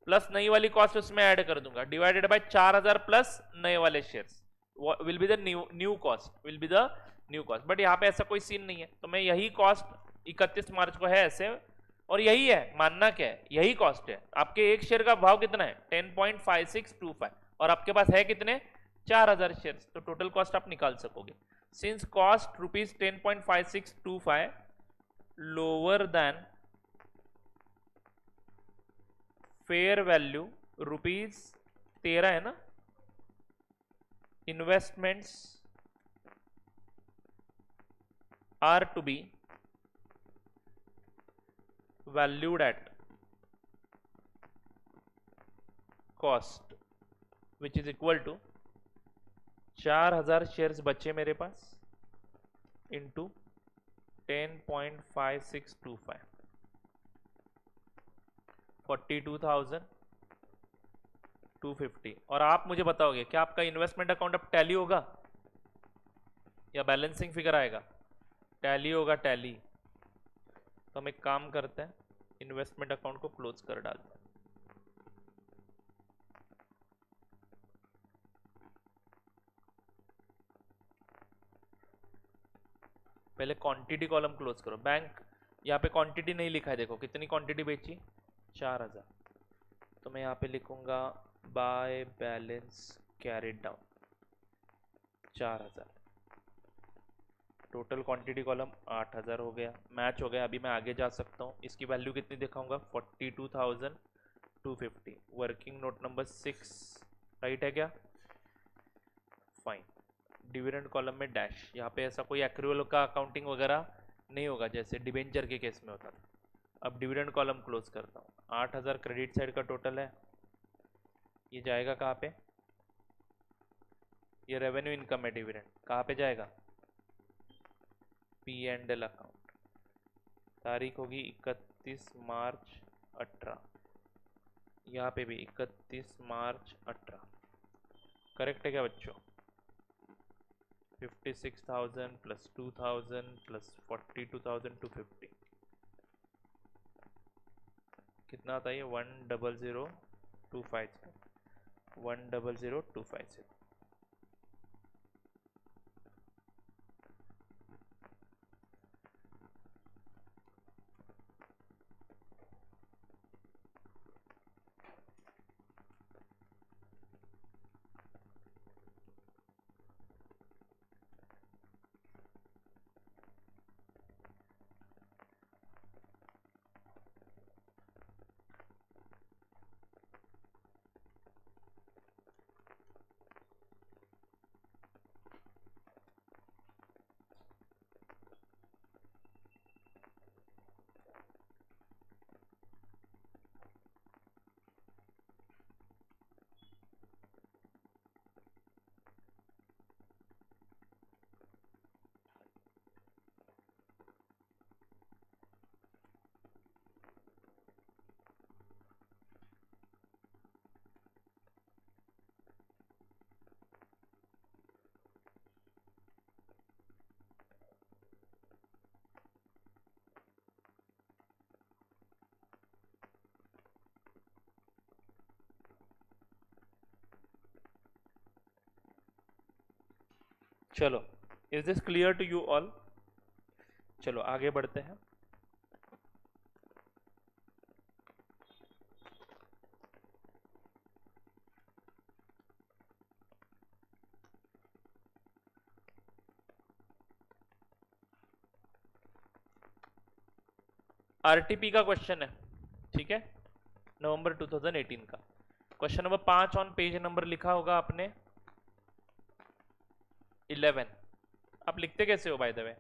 प्लस नई वाली कॉस्ट उसमें ऐड कर दूंगा, डिवाइडेड बाय 4,000 प्लस नए वाले shares will be the new cost, will be the new cost. But यहाँ पे ऐसा कोई सीन नहीं है, तो मैं यही कॉस्ट 31 मार्च को है ऐसे, और यही है। मानना क्या है? यही कॉस्ट है। आपके एक शेयर का भाव कितना है? 10.5625, और आपके पास है कितने? 4,000 शेयर्स, तो टोटल कॉस्ट आप निकाल सकोगे। Since cost rupees 10.5625 lower than fair value rupees 13 है ना, investments are to be valued at cost which is equal to 4,000 shares बचे मेरे पास इंटू 10.5625, 42,250। और आप मुझे बताओगे क्या आपका इन्वेस्टमेंट अकाउंट अब टैली होगा या बैलेंसिंग फिगर आएगा? टैली होगा, टैली। तो हम एक काम करते हैं, इन्वेस्टमेंट अकाउंट को क्लोज कर डालते हैं। पहले क्वांटिटी कॉलम क्लोज करो। बैंक यहाँ पे क्वांटिटी नहीं लिखा है, देखो कितनी क्वांटिटी बेची? 4,000। तो मैं यहाँ पे लिखूंगा by balance carried down 4,000। Total quantity column 8,000 हो गया, मैच हो गया। अभी मैं आगे जा सकता हूँ। इसकी वैल्यू कितनी दिखाऊंगा? 42,250। वर्किंग नोट नंबर 6 राइट है क्या? फाइन। डिविडेंड कॉलम में डैश। यहाँ पे ऐसा कोई एक्रूअल का अकाउंटिंग वगैरह नहीं होगा जैसे डिबेंचर के केस में होता था। अब डिविडेंड कॉलम क्लोज करता हूँ। 8,000 क्रेडिट साइड का टोटल है, ये जाएगा कहाँ पे? ये रेवेन्यू इनकम है। डिविडेंड कहाँ पे जाएगा? P and L account. तारीख होगी 31 मार्च 18। यहाँ पे भी 31 मार्च 18। करेक्ट है क्या बच्चों? 56,000 प्लस 2,000 प्लस 42,250 कितना आता है? ये 100,250 100,250। चलो, is this clear to you all? चलो आगे बढ़ते हैं। आरटीपी का क्वेश्चन है, ठीक है, नवंबर 2018 का। Question number 5 on page number लिखा होगा आपने 11। आप लिखते कैसे हो बाय द वे?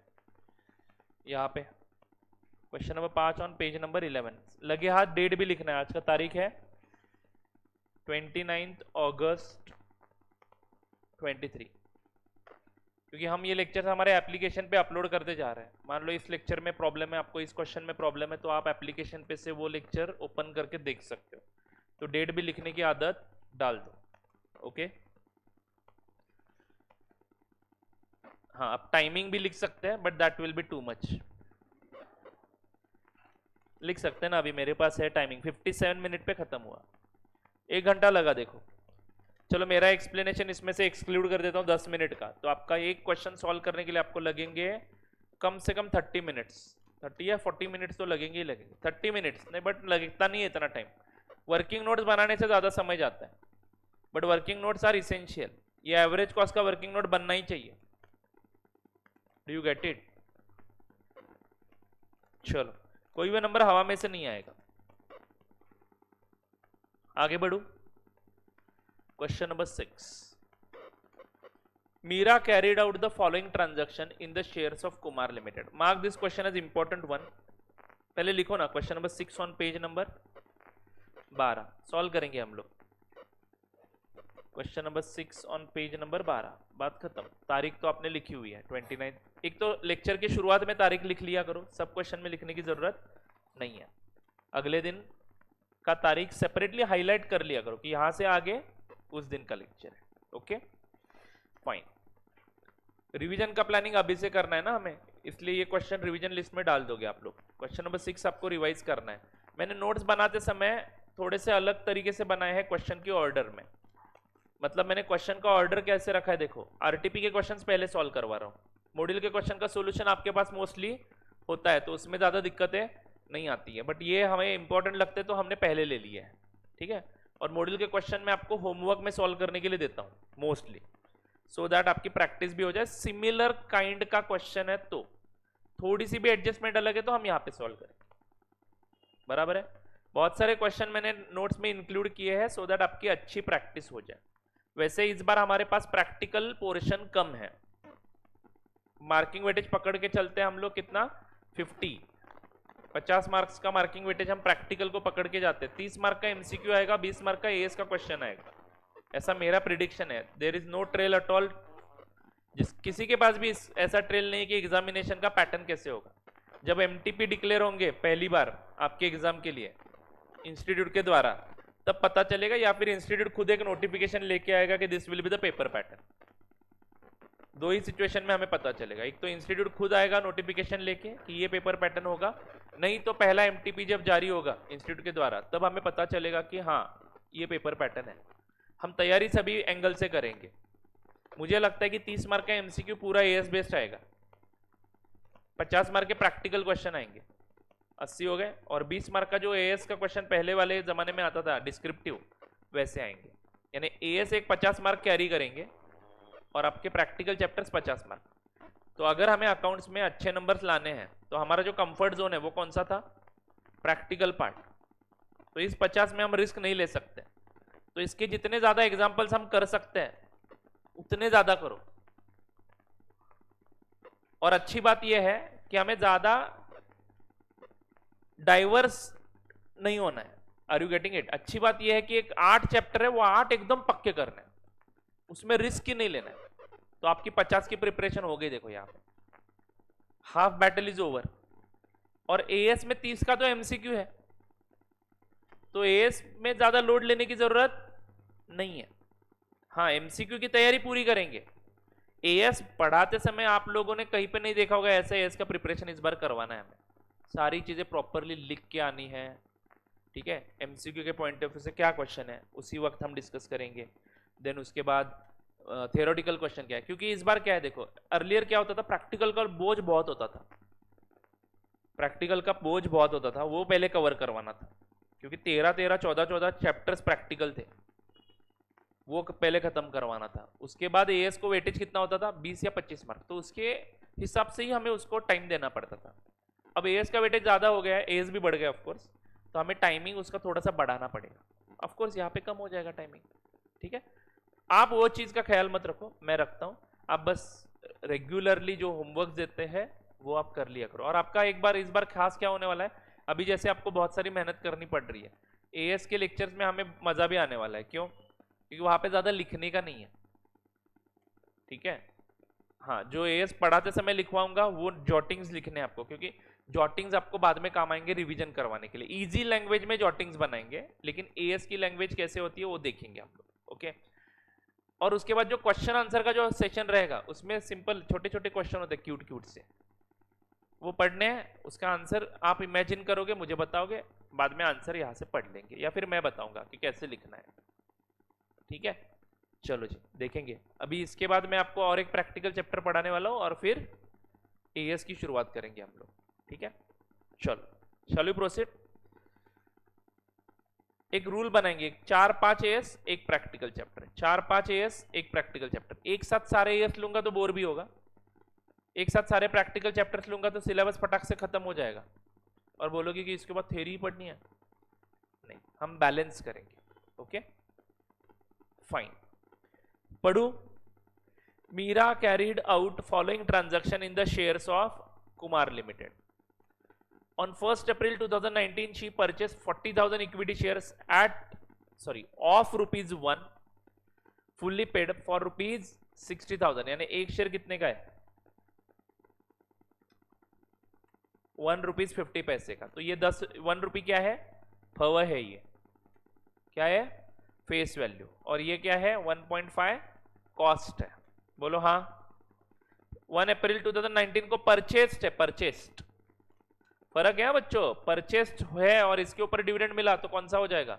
यहाँ पे question number 5 on page number 11, लगे हाथ डेट भी लिखना है। आज का तारीख है 29 अगस्त 23, क्योंकि हम ये लेक्चर हमारे एप्लीकेशन पे अपलोड करते जा रहे हैं। मान लो इस लेक्चर में प्रॉब्लम है, आपको इस क्वेश्चन में प्रॉब्लम है, तो आप एप्लीकेशन पे से वो लेक्चर ओपन करके देख सकते हो। तो डेट भी लिखने की आदत डाल दो, ओके। हाँ, आप टाइमिंग भी लिख सकते हैं, but that will be too much. लिख सकते हैं ना, अभी मेरे पास है टाइमिंग 57 मिनट पे खत्म हुआ, 1 घंटा लगा देखो। चलो मेरा एक्सप्लेनेशन इसमें से एक्सक्लूड कर देता हूँ 10 मिनट का, तो आपका एक क्वेश्चन सॉल्व करने के लिए आपको लगेंगे कम से कम 30 मिनट्स, 30 या 40 मिनट्स तो लगेंगे ही लगेंगे। 30 मिनट्स नहीं, बट लगता नहीं है इतना टाइम। वर्किंग नोट्स बनाने से ज़्यादा समय जाता है, but working notes are essential. ये एवरेज कॉस्ट का वर्किंग नोट बनना ही चाहिए। Do you get it? चलो, कोई भी नंबर हवा में से नहीं आएगा। आगे बढ़ू, question number 6। Mira carried out the following transaction in the shares of Kumar Limited. Mark this question as important one. पहले लिखो ना, question number 6 on page number 12 solve करेंगे हम लोग। Question number 6 on page number 12, बात खत्म। तारीख तो आपने लिखी हुई है 29। एक तो लेक्चर की शुरुआत में तारीख लिख लिया करो, सब क्वेश्चन में लिखने की जरूरत नहीं है। अगले दिन का तारीख सेपरेटली हाईलाइट कर लिया करो कि यहां से आगे उस दिन का लेक्चर है, ओके फाइन। रिवीजन का प्लानिंग अभी से करना है ना हमें, इसलिए ये क्वेश्चन रिवीजन लिस्ट में डाल दोगे आप लोग। क्वेश्चन नंबर 6 आपको रिवाइज करना है। मैंने नोट्स बनाते समय थोड़े से अलग तरीके से बनाए हैं क्वेश्चन के ऑर्डर में। मतलब मैंने क्वेश्चन का ऑर्डर कैसे रखा है देखो, आरटीपी के क्वेश्चंस पहले सॉल्व करवा रहा हूँ। मॉड्यूल के क्वेश्चन का सोल्यूशन आपके पास मोस्टली होता है, तो उसमें ज़्यादा दिक्कतें नहीं आती है, बट ये हमें इंपॉर्टेंट लगते तो हमने पहले ले लिए है, ठीक है। और मॉड्यूल के क्वेश्चन मैं आपको होमवर्क में सॉल्व करने के लिए देता हूँ मोस्टली, सो दैट आपकी प्रैक्टिस भी हो जाए। सिमिलर काइंड का क्वेश्चन है तो थोड़ी सी भी एडजस्टमेंट अलग है तो हम यहाँ पे सॉल्व करें, बराबर है। बहुत सारे क्वेश्चन मैंने नोट्स में इंक्लूड किए हैं सो दैट आपकी अच्छी प्रैक्टिस हो जाए। वैसे इस बार हमारे पास प्रैक्टिकल पोर्शन कम है, मार्किंग वेटेज पकड़ के चलते हैं हम लोग कितना 50 मार्क्स का मार्किंग वेटेज हम प्रैक्टिकल को पकड़ के जाते हैं। 30 मार्क का एमसीक्यू आएगा, 20 मार्क का एएस का क्वेश्चन आएगा, ऐसा मेरा प्रिडिक्शन है। There is no trail at all. किसी के पास भी ऐसा ट्रेल नहीं है कि एग्जामिनेशन का पैटर्न कैसे होगा। जब एमटीपी डिक्लेयर होंगे पहली बार आपके एग्जाम के लिए इंस्टीट्यूट के द्वारा, तब पता चलेगा, या फिर इंस्टीट्यूट खुद एक नोटिफिकेशन लेके आएगा कि this will be the paper pattern. दो ही सिचुएशन में हमें पता चलेगा, एक तो इंस्टीट्यूट खुद आएगा नोटिफिकेशन लेके कि ये पेपर पैटर्न होगा, नहीं तो पहला एमटीपी जब जारी होगा इंस्टीट्यूट के द्वारा तब हमें पता चलेगा कि हाँ ये पेपर पैटर्न है। हम तैयारी सभी एंगल से करेंगे। मुझे लगता है कि 30 मार्क का एमसीक्यू पूरा एएस बेस्ड आएगा, 50 मार्क के प्रैक्टिकल क्वेश्चन आएंगे, 80 हो गए, और 20 मार्क का जो एएस का क्वेश्चन पहले वाले जमाने में आता था डिस्क्रिप्टिव, वैसे आएंगे। यानी एएस एक 50 मार्क कैरी करेंगे और आपके प्रैक्टिकल चैप्टर्स 50 मार्क। तो अगर हमें अकाउंट्स में अच्छे नंबर्स लाने हैं तो हमारा जो कंफर्ट जोन है वो कौन सा था, प्रैक्टिकल पार्ट। तो इस 50 में हम रिस्क नहीं ले सकते, तो इसके जितने ज्यादा एग्जाम्पल्स हम कर सकते हैं उतने ज्यादा करो। और अच्छी बात यह है कि हमें ज्यादा डाइवर्स नहीं होना है। Are you getting it? अच्छी बात यह है कि एक 8 चैप्टर है, वो 8 एकदम पक्के करने हैं, उसमें रिस्क ही नहीं लेना है। तो आपकी 50 की प्रिपरेशन हो गई। देखो यहाँ पे हाफ बैटल इज ओवर। और एएस में 30 का तो एमसीक्यू है, तो एएस में ज्यादा लोड लेने की जरूरत नहीं है। हाँ, एमसीक्यू की तैयारी पूरी करेंगे। एएस पढ़ाते समय आप लोगों ने कहीं पे नहीं देखा होगा ऐसे एएस का प्रिपरेशन इस बार करवाना है हमें। सारी चीजें प्रॉपरली लिख के आनी है, ठीक है। एमसीक्यू के पॉइंट ऑफ व्यू से क्या क्वेश्चन है उसी वक्त हम डिस्कस करेंगे। देन उसके बाद थियोरेटिकल क्वेश्चन क्या है, क्योंकि इस बार क्या है देखो, अर्लियर क्या होता था, प्रैक्टिकल का बोझ बहुत होता था, प्रैक्टिकल का बोझ बहुत होता था, वो पहले कवर करवाना था, क्योंकि 13 14 चैप्टर्स प्रैक्टिकल थे, वो पहले खत्म करवाना था। उसके बाद एएस को वेटेज कितना होता था, 20 या 25 मार्क, तो उसके हिसाब से ही हमें उसको टाइम देना पड़ता था। अब एएस का वेटेज ज़्यादा हो गया है, एएस भी बढ़ गया ऑफकोर्स, तो हमें टाइमिंग उसका थोड़ा सा बढ़ाना पड़ेगा। ऑफकोर्स यहाँ पे कम हो जाएगा टाइमिंग, ठीक है। आप वो चीज़ का ख्याल मत रखो, मैं रखता हूँ, आप बस रेगुलरली जो होमवर्क देते हैं वो आप कर लिया करो। और आपका एक बार इस बार खास क्या होने वाला है, अभी जैसे आपको बहुत सारी मेहनत करनी पड़ रही है, एएस के लेक्चर्स में हमें मज़ा भी आने वाला है। क्यों? क्योंकि वहाँ पे ज़्यादा लिखने का नहीं है, ठीक है। हाँ, जो एएस पढ़ाते समय लिखवाऊंगा वो जॉटिंग्स लिखने आपको, क्योंकि जॉटिंग्स आपको बाद में काम आएंगे रिवीजन करवाने के लिए। इजी लैंग्वेज में जॉटिंग्स बनाएंगे, लेकिन एएस की लैंग्वेज कैसे होती है वो देखेंगे हम लोग, ओके। और उसके बाद जो क्वेश्चन आंसर का जो सेशन रहेगा, उसमें सिंपल छोटे छोटे क्वेश्चन होते हैं क्यूट क्यूट से, वो पढ़ने हैं, उसका आंसर आप इमेजिन करोगे, मुझे बताओगे, बाद में आंसर यहाँ से पढ़ लेंगे, या फिर मैं बताऊंगा कि कैसे लिखना है, ठीक है। चलो जी, देखेंगे। अभी इसके बाद मैं आपको और एक प्रैक्टिकल चैप्टर पढ़ाने वाला हूँ, और फिर एएस की शुरुआत करेंगे हम लोग, ठीक है। चलो, शैल वी प्रोसीड। एक रूल बनाएंगे, 4-5 एएस एक प्रैक्टिकल चैप्टर, 4-5 एएस एक प्रैक्टिकल चैप्टर। एक साथ सारे एएस लूंगा तो बोर भी होगा, एक साथ सारे प्रैक्टिकल चैप्टर्स लूंगा तो सिलेबस फटाक से खत्म हो जाएगा, और बोलोगे कि इसके बाद थ्योरी ही पढ़नी है। नहीं, हम बैलेंस करेंगे, ओके फाइन। पढ़ू। Meera carried out following transaction in the shares of Kumar limited. On 1st April 2019, she purchased 40,000 equity shares of rupees 1, fully paid for rupees 60,000। यानी एक शेयर कितने का है, 1 रुपीज 50 पैसे का। तो ये 1 रुपी क्या है, फव है, ये क्या है, फेस वैल्यू, और ये क्या है 1.5 कॉस्ट है। बोलो हाँ। 1 अप्रैल 2019 को परचेस्ड है, परचेस्ड, फर्क है बच्चों, परचेस्ड है और इसके ऊपर डिविडेंड मिला तो कौन सा हो जाएगा।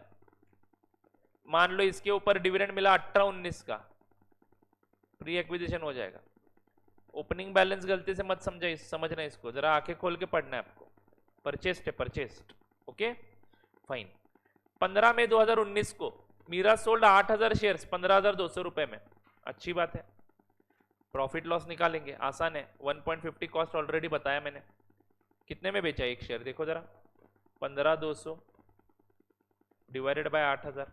मान लो इसके ऊपर डिविडेंड मिला 18-19 का, प्री एक्विजिशन हो जाएगा। ओपनिंग बैलेंस गलती से मत समझना, इसको जरा आंखें खोल के पढ़ना है आपको। परचेस्ड है, परचेस्ड, ओके फाइन। 15 मई 2019 को मीरा सोल्ड 8,000 शेयर्स 15,200 रुपए में। अच्छी बात है, प्रॉफिट लॉस निकालेंगे, आसान है। 1.50 कॉस्ट ऑलरेडी बताया मैंने। कितने में बेचा एक शेयर, देखो जरा, 15,200 डिवाइडेड बाय 8,000,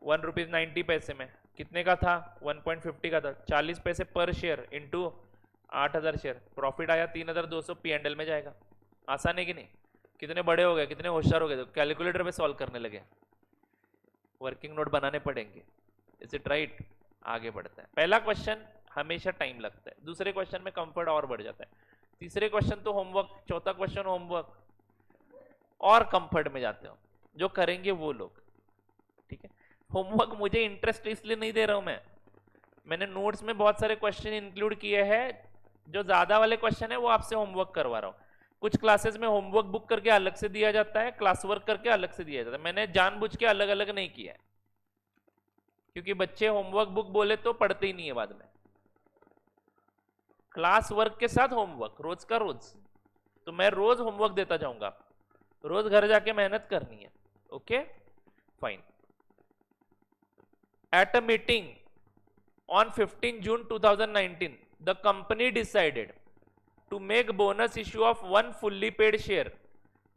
1 रुपीज 90 पैसे में कितने का था, 1.50 का था, 40 पैसे पर शेयर इंटू 8,000 शेयर, प्रॉफिट आया 3,200, P&L में जाएगा। आसान है कि नहीं? कितने बड़े हो गए, कितने होशियार हो गए, तो कैलकुलेटर पे सॉल्व करने लगे, वर्किंग नोट बनाने पड़ेंगे। Is it right? आगे बढ़ता है। पहला क्वेश्चन हमेशा टाइम लगता है, दूसरे क्वेश्चन में कंफर्ट और बढ़ जाता है, तीसरे क्वेश्चन तो होमवर्क, चौथा क्वेश्चन होमवर्क और कंफर्ट में जाते हो, जो करेंगे वो लोग, ठीक है। होमवर्क मुझे इंटरेस्ट इसलिए नहीं दे रहा हूं मैंने नोट्स में बहुत सारे क्वेश्चन इंक्लूड किए हैं, जो ज्यादा वाले क्वेश्चन है वो आपसे होमवर्क करवा रहा हूं। कुछ क्लासेस में होमवर्क बुक करके अलग से दिया जाता है, क्लास वर्क करके अलग से दिया जाता है। मैंने जानबूझ के अलग अलग नहीं किया है, क्योंकि बच्चे होमवर्क बुक बोले तो पढ़ते ही नहीं है बाद में। क्लास वर्क के साथ होमवर्क रोज का रोज, तो मैं रोज होमवर्क देता जाऊंगा, रोज घर जाके मेहनत करनी है, okay fine. Eight a meeting on 15 June 2019, the company decided to make bonus issue of 1 fully paid share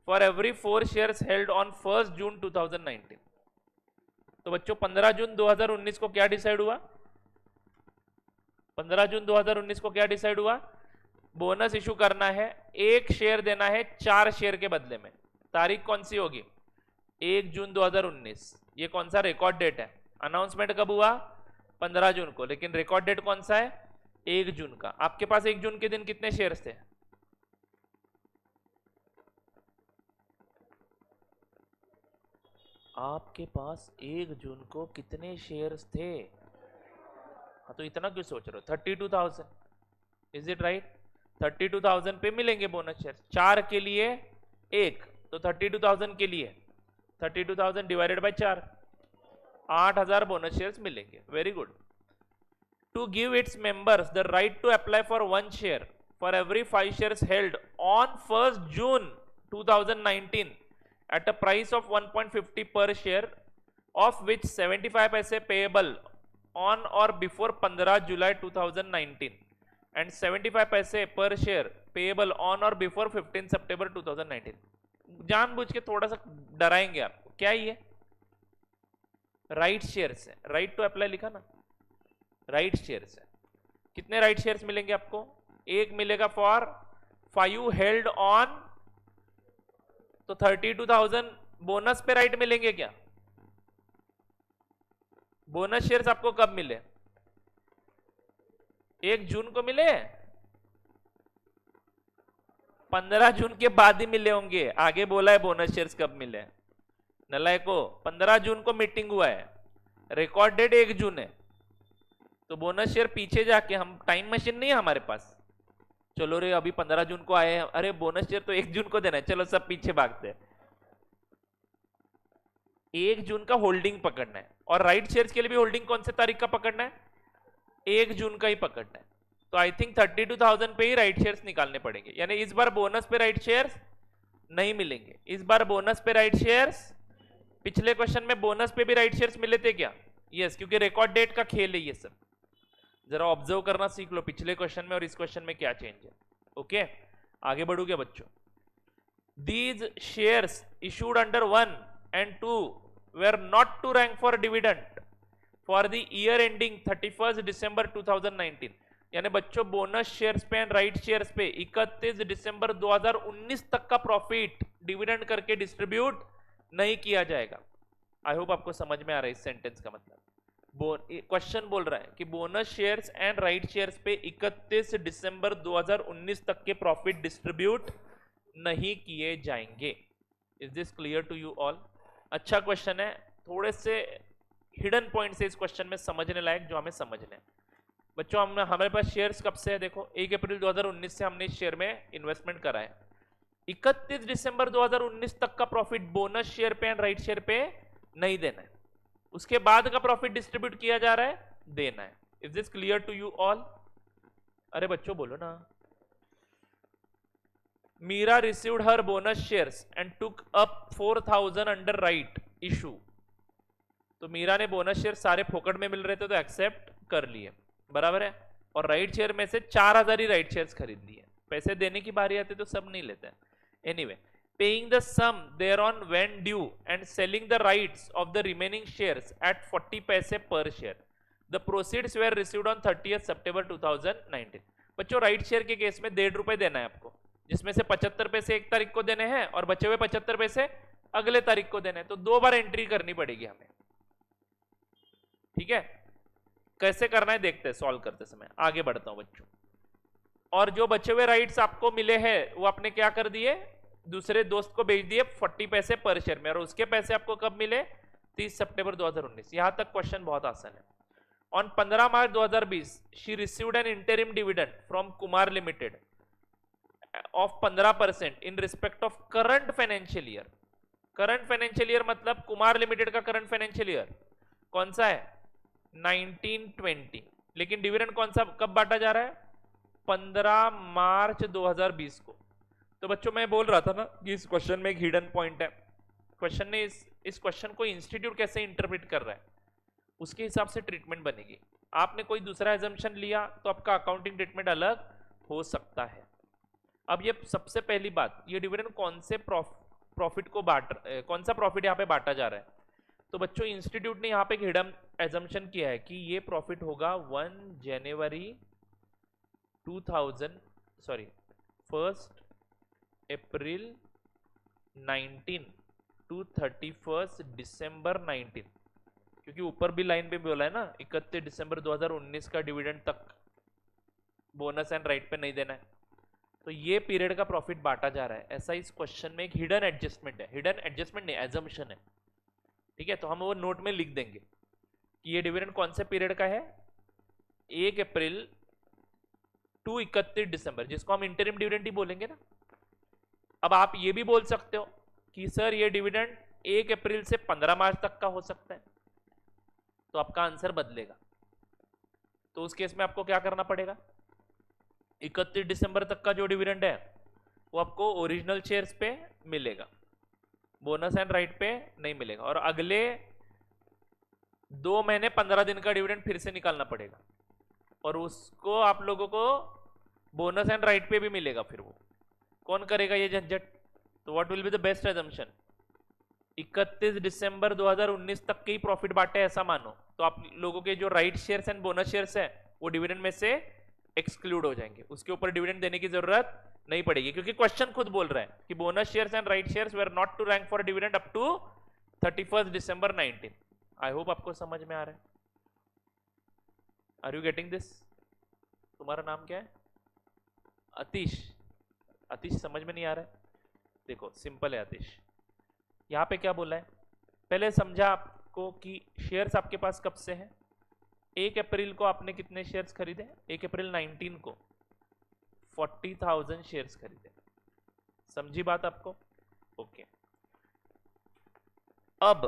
for every 4 shares held on 1st June 2019। तो बच्चों 15 जून 2019 को क्या डिसाइड हुआ, 15 जून 2019 को क्या डिसाइड हुआ, बोनस इशू करना है, 1 शेयर देना है 4 शेयर के बदले में। तारीख कौन सी होगी, 1 जून 2019। ये कौन सा रिकॉर्ड डेट है, अनाउंसमेंट कब हुआ, 15 जून को, लेकिन रिकॉर्ड डेट कौन सा है, 1 जून का। आपके पास 1 जून के दिन कितने शेयर्स थे, आपके पास 1 जून को कितने शेयर्स थे, हाँ तो इतना क्यों सोच रहे हो, 32,000, इज इट राइट। 32,000 पे मिलेंगे बोनस शेयर, 4 के लिए 1, तो 32,000 के लिए 32,000 डिवाइडेड बाय 4, 8,000 बोनस शेयर्स मिलेंगे। Very good, to give its members the right to apply for one share for every 5 shares held on 1st June 2019 at a price of 1.50 per share, of which 75 paise payable on or before 15 July 2019 and 75 paise per share payable on or before 15 September 2019. जानबूझ के थोड़ा सा डराएंगे आपको, क्या ये right shares है, right to apply लिखा ना, राइट शेयर्स है. कितने राइट शेयर्स मिलेंगे आपको? एक मिलेगा फॉर 5 हेल्ड ऑन, तो 32,000 बोनस पे राइट मिलेंगे क्या? बोनस शेयर्स आपको कब मिले? 1 जून को मिले? 15 जून के बाद ही मिले होंगे. आगे बोला है बोनस शेयर्स कब मिले. नलायको, 15 जून को मीटिंग हुआ है, रिकॉर्ड डेट 1 जून है, तो बोनस शेयर पीछे जाके, हम टाइम मशीन नहीं है हमारे पास, चलो रे अभी 15 जून को आए हैं, अरे बोनस शेयर तो 1 जून को देना है, चलो सब पीछे भागते हैं. 1 जून का होल्डिंग पकड़ना है. और राइट शेयर्स के लिए भी होल्डिंग कौन से तारीख का पकड़ना है? 1 जून का ही पकड़ना है. तो आई थिंक 32,000 पे ही राइट शेयर्स निकालने पड़ेंगे. यानी इस बार बोनस पे राइट शेयर्स नहीं मिलेंगे. इस बार बोनस पे राइट शेयर्स, पिछले क्वेश्चन में बोनस पे भी राइट शेयर्स मिले थे क्या? यस, क्योंकि रिकॉर्ड डेट का खेल है ये सब. जरा ऑब्जर्व करना सीख लो पिछले क्वेश्चन में और इस क्वेश्चन में क्या चेंज है. ओके, आगे बढ़ोगे बच्चों. These shares issued under 1 and 2 were not to rank for dividend for the year ending 31st December 2019. यानी बच्चों बोनस शेयर्स पे एंड राइट शेयर्स पे 31 दिसंबर 2019 तक का प्रॉफिट डिविडेंड करके डिस्ट्रीब्यूट नहीं किया जाएगा. आई होप आपको समझ में आ रहा है इस सेंटेंस का मतलब. क्वेश्चन बोल रहा है कि bonus shares and right shares पे 31 दिसंबर 2019 तक के प्रॉफिट डिस्ट्रीब्यूट नहीं किए जाएंगे. Is this clear to you all? अच्छा क्वेश्चन है, थोड़े से हिडन पॉइंट से इस क्वेश्चन में समझने लायक जो हमें समझने हैं. बच्चों हमारे पास शेयर्स कब से है? देखो 1 अप्रैल 2019 से हमने इस शेयर में इन्वेस्टमेंट करा है. 31 दिसंबर 2019 तक का प्रॉफिट बोनस शेयर पे एंड राइट शेयर पे नहीं देना है. उसके बाद का प्रॉफिट डिस्ट्रीब्यूट किया जा रहा है, देना है. Is this clear to you all? अरे बच्चों बोलो ना. Meera received her bonus shares and took up 4,000 under right issue. तो मीरा ने बोनस शेयर सारे फोकट में मिल रहे थे तो एक्सेप्ट कर लिए, बराबर है. और राइट शेयर में से 4,000 ही राइट शेयर्स खरीद लिए. पैसे देने की बारी आती तो सब नहीं लेते. Anyway, paying the sum thereon when due and selling the rights of the remaining shares at 40 paise per share. The proceeds were received on 30th September 2019. बच्चों राइट शेयर के केस में 1.5 रुपए देना है आपको, जिसमें से 75 पैसे 1 तारीख को देने हैं और बचे हुए 75 पैसे अगले तारीख को देने हैं. तो 2 बार एंट्री करनी पड़ेगी हमें. ठीक है, कैसे करना है देखते हैं सॉल्व करते समय. आगे बढ़ता हूं बच्चों. और जो बचे हुए राइट्स आपको मिले हैं वो आपने क्या कर दिए? दूसरे दोस्त को भेज दिए 40 पैसे पर शेयर में. और उसके पैसे आपको कब मिले? 30 सितंबर 2019. यहां तक क्वेश्चन बहुत आसान है. On 15 March 2020 she received an interim dividend from Kumar limited of 15% in respect of current financial year. Current financial year मतलब कुमार लिमिटेड का करंट फाइनेंशियल ईयर कौन सा है? 1920. लेकिन डिविडेंड कौन सा कब बांटा जा रहा है? 15 मार्च 2020 को. तो बच्चों मैं बोल रहा था ना कि इस क्वेश्चन में एक हिडन पॉइंट है. क्वेश्चन ने इस क्वेश्चन को इंस्टीट्यूट कैसे इंटरप्रेट कर रहा है उसके हिसाब से ट्रीटमेंट बनेगी. आपने कोई दूसरा एजम्पशन लिया तो आपका अकाउंटिंग ट्रीटमेंट अलग हो सकता है. अब ये सबसे पहली बात, ये डिविडेंड कौन से प्रॉफिट को कौन सा प्रॉफिट यहाँ पे बांटा जा रहा है? तो बच्चों इंस्टीट्यूट ने यहाँ पे एक हिडन एजम्पशन किया है कि ये प्रॉफिट होगा 1 जनवरी 1 अप्रैल 19 टू 31 दिसंबर 19. क्योंकि ऊपर भी लाइन पे बोला है ना 31 दिसंबर 2019 का डिविडेंड तक बोनस एंड राइट पे नहीं देना है. तो ये पीरियड का प्रॉफिट बांटा जा रहा है. ऐसा इस क्वेश्चन में एक हिडन एडजस्टमेंट है. हिडन एडजस्टमेंट नहीं, एजम्पशन है. ठीक है, तो हम वो नोट में लिख देंगे कि ये डिविडेंड कौन से पीरियड का है? 1 अप्रैल टू 31 दिसंबर, जिसको हम इंटरिम डिविडेंड ही बोलेंगे ना. अब आप ये भी बोल सकते हो कि सर ये डिविडेंड 1 अप्रैल से 15 मार्च तक का हो सकता है. तो आपका आंसर बदलेगा. तो उस केस में आपको क्या करना पड़ेगा, 31 दिसंबर तक का जो डिविडेंड है वो आपको ओरिजिनल शेयर्स पे मिलेगा, बोनस एंड राइट पे नहीं मिलेगा, और अगले 2 महीने 15 दिन का डिविडेंड फिर से निकालना पड़ेगा, और उसको आप लोगों को बोनस एंड राइट पे भी मिलेगा। फिर वो कौन करेगा ये झंझट? तो what will be the best assumption, 31 दिसंबर 2019 तक के ही प्रॉफिट बांटे ऐसा मानो, तो आप लोगों के जो right shares and bonus shares है वो डिविडेंड में से एक्सक्लूड हो जाएंगे, उसके ऊपर डिविडेंड देने की जरूरत नहीं पड़ेगी, क्योंकि क्वेश्चन खुद बोल रहा है कि bonus shares and right shares were not to rank for dividend up to 31 December 19। I hope आपको समझ में आ रहा है। Are you getting this? तुम्हारा नाम क्या है? अतीश। अतीश समझ में नहीं आ रहा है? देखो सिंपल है अतीश, यहां पे क्या बोला है, पहले समझा आपको कि शेयर्स आपके पास कब से हैं, 1 अप्रैल को आपने कितने शेयर्स खरीदे, 1 अप्रैल 19 को 40,000 शेयर्स खरीदे। समझी बात आपको? ओके। अब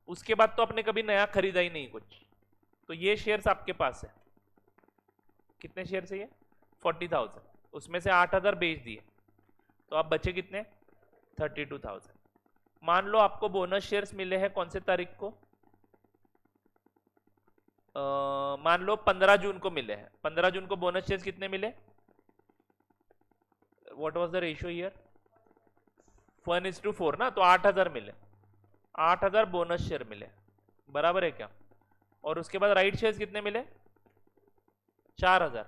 उसके बाद तो आपने कभी नया खरीदा ही नहीं कुछ, तो ये शेयर्स आपके पास है, कितने शेयर्स है ये? 40,000, उसमें से 8,000 बेच दिए, तो आप बचे कितने? 32,000। मान लो आपको बोनस शेयर्स मिले हैं कौन से तारीख को, मान लो 15 जून को मिले हैं, 15 जून को बोनस शेयर्स कितने मिले? What was the ratio here? 1:4 ना, तो 8,000 मिले, 8,000 बोनस शेयर मिले, बराबर है क्या? और उसके बाद राइट शेयर्स कितने मिले? 4,000।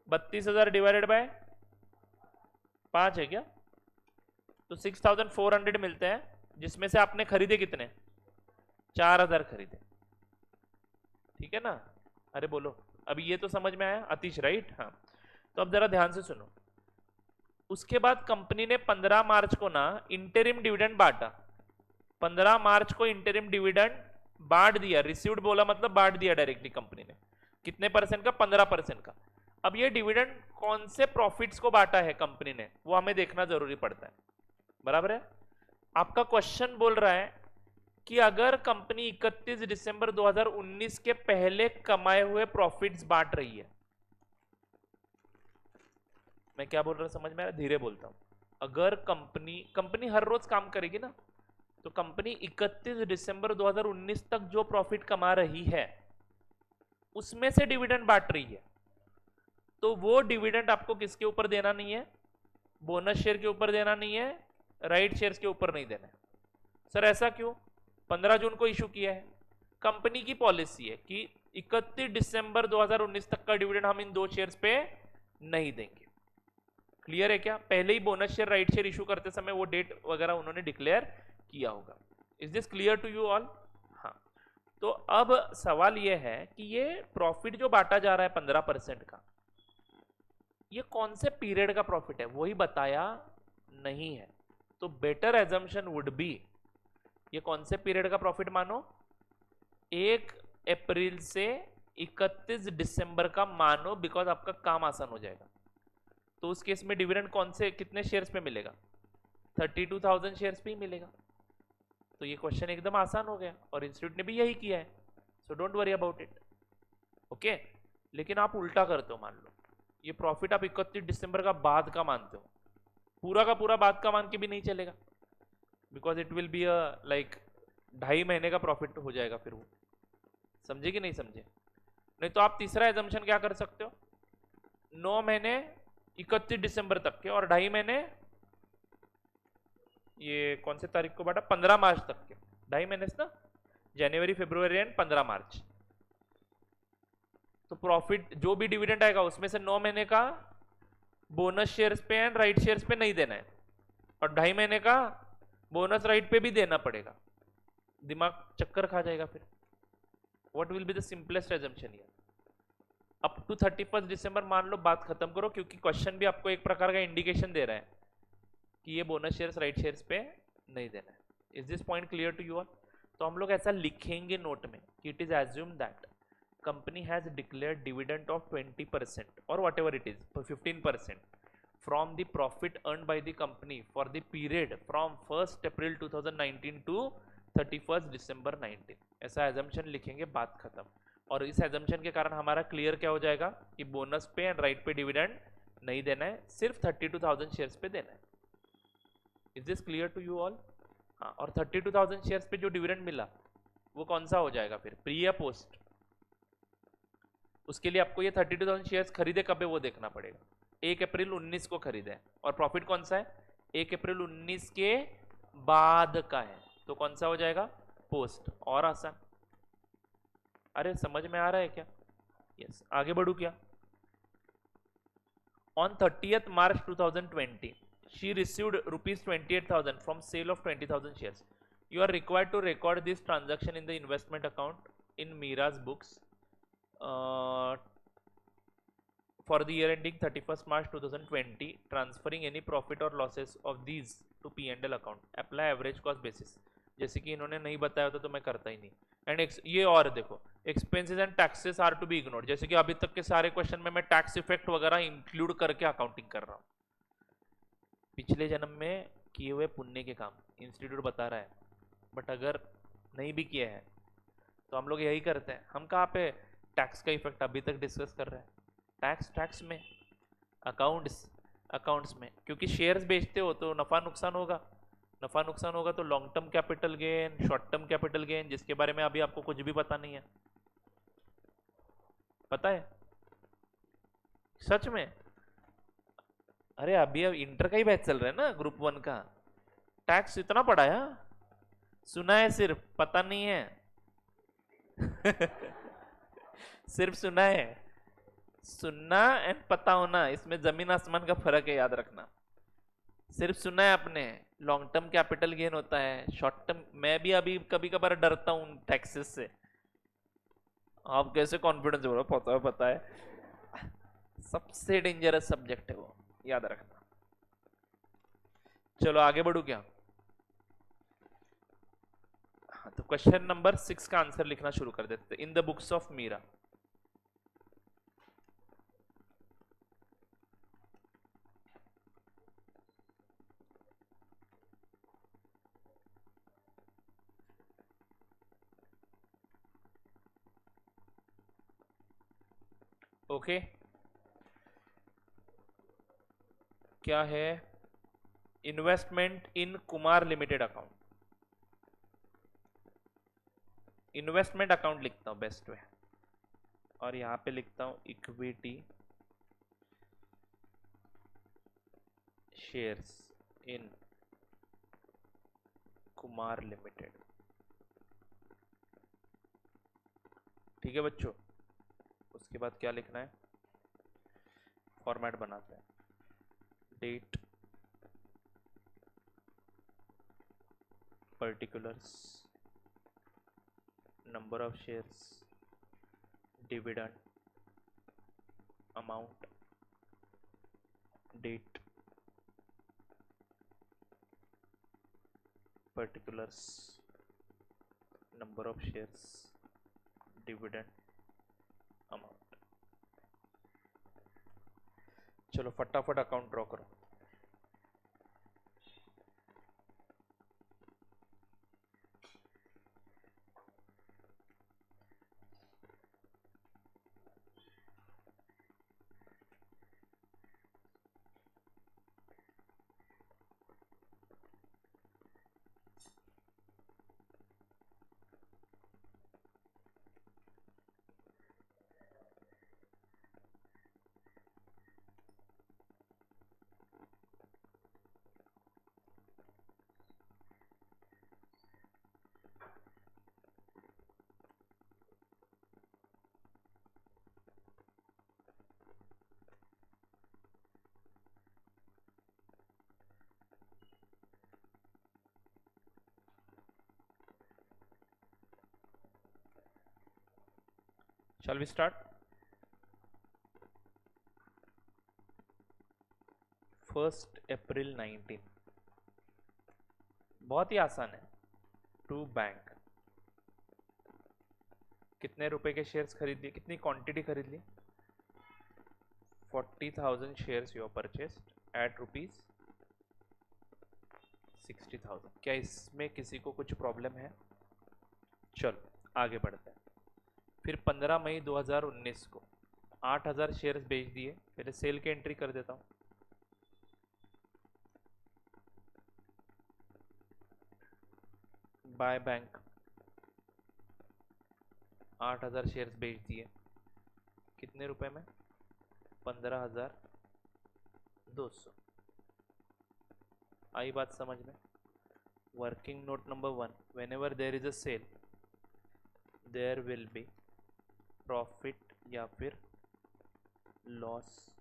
32,000 डिवाइडेड बाय 5 है क्या? तो 6,400 मिलते हैं, जिसमें से आपने खरीदे कितने? 4,000 खरीदे, ठीक है ना? अरे बोलो, अभी ये तो समझ में आया अतीश, राइट? हाँ, तो अब जरा ध्यान से सुनो। उसके बाद कंपनी ने 15 मार्च को ना इंटरिम डिविडेंड बांटा, 15 मार्च को इंटरिम डिविडेंड बांट दिया, रिसीव्ड बोला मतलब बांट दिया डायरेक्टली कंपनी ने, कितने परसेंट का? 15% का। अब ये डिविडेंड कौन से प्रॉफिट्स को बांटा है कंपनी ने, वो हमें देखना जरूरी पड़ता है, बराबर है? आपका क्वेश्चन बोल रहा है कि अगर कंपनी 31 दिसंबर 2019 के पहले कमाए हुए प्रॉफिट्स बांट रही है, मैं क्या बोल रहा हूं समझ में आ रहा है? धीरे बोलता हूं। अगर कंपनी हर रोज काम करेगी ना, तो कंपनी 31 दिसंबर 2019 तक जो प्रॉफिट कमा रही है उसमें से डिविडेंड बांट रही है, तो वो डिविडेंड आपको किसके ऊपर देना नहीं है? बोनस शेयर के ऊपर देना नहीं है, राइट शेयर्स के ऊपर नहीं देना है। सर ऐसा क्यों? 15 जून को इशू किया है, कंपनी की पॉलिसी है कि 31 दिसंबर 2019 तक का डिविडेंड हम इन 2 शेयर्स पे नहीं देंगे। क्लियर है क्या? पहले ही bonus share right share issue करते समय वो डेट वगैरह उन्होंने डिक्लेयर किया होगा। Is this clear to you all? हाँ, तो अब सवाल यह है कि ये प्रॉफिट जो बांटा जा रहा है 15% का, ये कौन से पीरियड का प्रॉफिट है वही बताया नहीं है, तो बेटर एजम्पशन वुड बी ये कौन से पीरियड का प्रॉफिट मानो? 1 अप्रैल से 31 दिसंबर का मानो, बिकॉज आपका काम आसान हो जाएगा। तो उस केस में डिविडेंड कौन से कितने शेयर्स पे मिलेगा? 32,000 शेयर्स पे ही मिलेगा। तो ये क्वेश्चन एकदम आसान हो गया, और इंस्टीट्यूट ने भी यही किया है, so don't worry about it. Okay, लेकिन आप उल्टा करते हो, मान लो ये प्रॉफिट आप 31 दिसंबर का बाद का मानते हो, पूरा का पूरा बाद का मान के भी नहीं चलेगा, because it will be like 2.5 महीने का प्रॉफिट हो जाएगा फिर वो। समझे कि नहीं समझे? नहीं तो आप तीसरा एजम्पशन क्या कर सकते हो, 9 महीने 31 दिसंबर तक के और 2.5 महीने ये कौन से तारीख को बांटा? 15 मार्च तक के, 2.5 महीने ना, जनवरी फरवरी एंड 15 मार्च। तो प्रॉफिट जो भी डिविडेंड आएगा उसमें से 9 महीने का बोनस शेयर्स पे एंड राइट शेयर्स पे नहीं देना है, और 2.5 महीने का बोनस राइट पे भी देना पड़ेगा। दिमाग चक्कर खा जाएगा फिर। What will be the simplest assumption here? Up to 31 December मान लो, बात खत्म करो, क्योंकि क्वेश्चन भी आपको एक प्रकार का इंडिकेशन दे रहा है कि ये बोनस शेयर्स राइट शेयर्स पे नहीं देना है। Is this point clear to you all? तो हम लोग ऐसा लिखेंगे नोट में कि it is assume that company has declared dividend of 20% or whatever it is, 15% from the profit earned by the company for the period from 1st April 2019 to 31 December 19, ऐसा assumption लिखेंगे, बात खत्म। और इस एजम्पशन के कारण हमारा क्लियर क्या हो जाएगा कि बोनस पे एंड राइट पे डिविडेंड नहीं देना है, सिर्फ 32,000 शेयर्स पे देना है। Is this clear to you all? हाँ, और 32,000 शेयर्स पे जो डिविडेंड मिला वो कौन सा हो जाएगा फिर, प्री या पोस्ट? उसके लिए आपको ये 32,000 शेयर्स खरीदे कब है वो देखना पड़ेगा। 1 अप्रैल 19 को खरीदे, और प्रॉफिट कौन सा है, 1 अप्रैल 19 के बाद का है, तो कौन सा हो जाएगा, पोस्ट। और आसान। अरे समझ में आ रहा है क्या? यस, आगे बढ़ू क्या? On 30th March 2020, she received rupees 28,000 from sale of 20,000 shares. You are required to record this transaction in the investment account in Mira's books for the year ending 31st March 2020, transferring any profit or losses of these to P&L account. Apply average cost basis. जैसे कि इन्होंने नहीं बताया होता तो मैं करता ही नहीं। एंड ये और देखो, expenses and taxes are to be ignored, जैसे कि अभी तक के सारे क्वेश्चन में मैं टैक्स इफेक्ट वगैरह इंक्लूड करके अकाउंटिंग कर रहा हूँ। पिछले जन्म में किए हुए पुण्य के काम इंस्टीट्यूट बता रहा है, बट अगर नहीं भी किए हैं तो हम लोग यही करते हैं। हम कहाँ पे टैक्स का इफेक्ट अभी तक डिस्कस कर रहे हैं, टैक्स में, अकाउंट्स में, क्योंकि शेयर्स बेचते हो तो नफा नुकसान होगा, नफा नुकसान होगा तो long term capital gain, short term capital gain, जिसके बारे में अभी आपको कुछ भी पता नहीं है। पता है सच में? अरे अभी अब इंटर का ही बैच चल रहा है ना, ग्रुप 1 का। टैक्स इतना पढ़ा है, सुना है सिर्फ, पता नहीं है। सिर्फ सुना है। सुनना एंड पता होना, इसमें जमीन आसमान का फर्क है, याद रखना। सिर्फ सुना है आपने, लॉन्ग टर्म कैपिटल गेन होता है, शॉर्ट टर्म। मैं भी अभी कभी कभार डरता हूं टैक्सेस से। आप कैसे कॉन्फिडेंस हो रहा, पता है। सबसे डेंजरस सब्जेक्ट है वो, याद रखना। चलो आगे बढ़ू क्या? हाँ, तो क्वेश्चन नंबर 6 का आंसर लिखना शुरू कर देते। In the books of Meera, okay क्या है, investment in Kumar limited account. Investment account लिखता हूं बेस्ट वे, और यहां पे लिखता हूं equity shares in Kumar limited. ठीक है बच्चों, उसके बाद क्या लिखना है, फॉर्मेट बनाते हैं, date, particulars, number of shares, dividend, amount, date, particulars, number of shares, dividend, amount. चलो फटाफट अकाउंट ड्रॉ करो। Shall we start? First April 19, बहुत ही आसान है। टू बैंक, कितने रुपए के शेयर्स खरीद लिए, कितनी क्वांटिटी खरीद ली, 40,000 shares you purchased at rupees 60,000। क्या इसमें किसी को कुछ प्रॉब्लम है? चलो आगे बढ़ते हैं। फिर 15 मई 2019 को 8,000 शेयर्स बेच दिए। पहले सेल की एंट्री कर देता हूँ। बाय बैंक 8,000 शेयर्स बेच दिए। कितने रुपए में? 15,200। आई बात समझ में? Working note number 1, whenever there is a sale there will be profit या फिर loss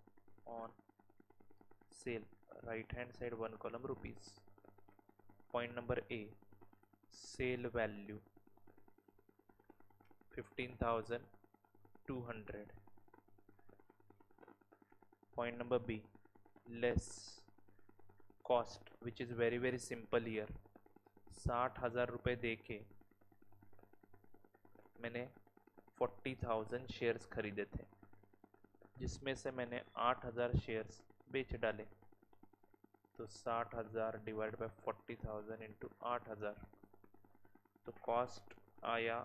on sale, right hand side 1 column rupees. Point number A, sale value 15,200। Point number B, less cost which is very very simple year. 60,000 रुपये दे के मैंने 40,000 shares खरीदे थे, जिसमें से मैंने 8,000 शेयर्स बेच डाले। तो 60,000 डिवाइड बाय 40,000 इंटू 8,000, तो कॉस्ट आया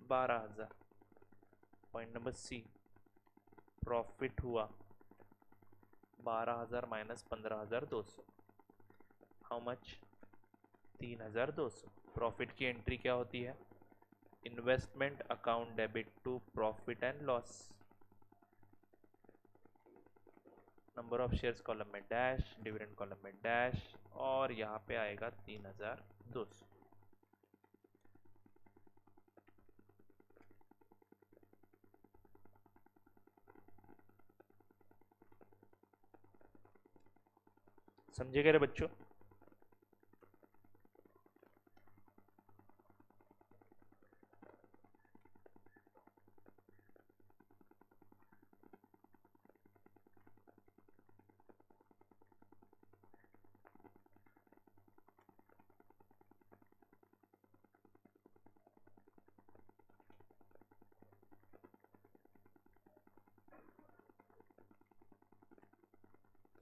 12,000। पॉइंट नंबर सी, प्रॉफिट हुआ 12,000 माइनस 15,200। How much? 3,200। प्रॉफिट की एंट्री क्या होती है? Investment account debit to profit and loss. Number of shares column में डैश, डिविडेंड कॉलम में डैश, और यहाँ पे आएगा 3,200। समझे गए रे बच्चों?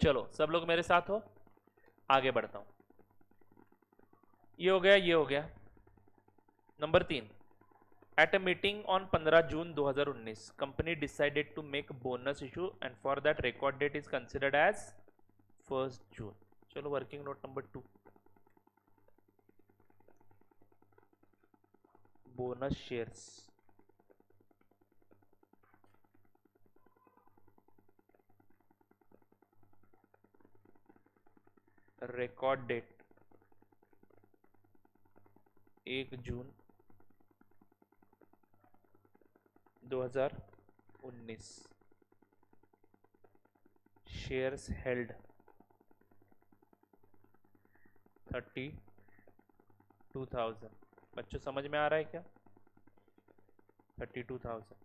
चलो सब लोग मेरे साथ हो, आगे बढ़ता हूं। ये हो गया, ये हो गया। Number 3, at a meeting on 15 June 2019 company decided to make bonus issue and for that record date is considered as 1 June. चलो working note number 2, bonus shares record date 1 जून 2019। Shares held 32,000। बच्चों समझ में आ रहा है क्या? 32,000।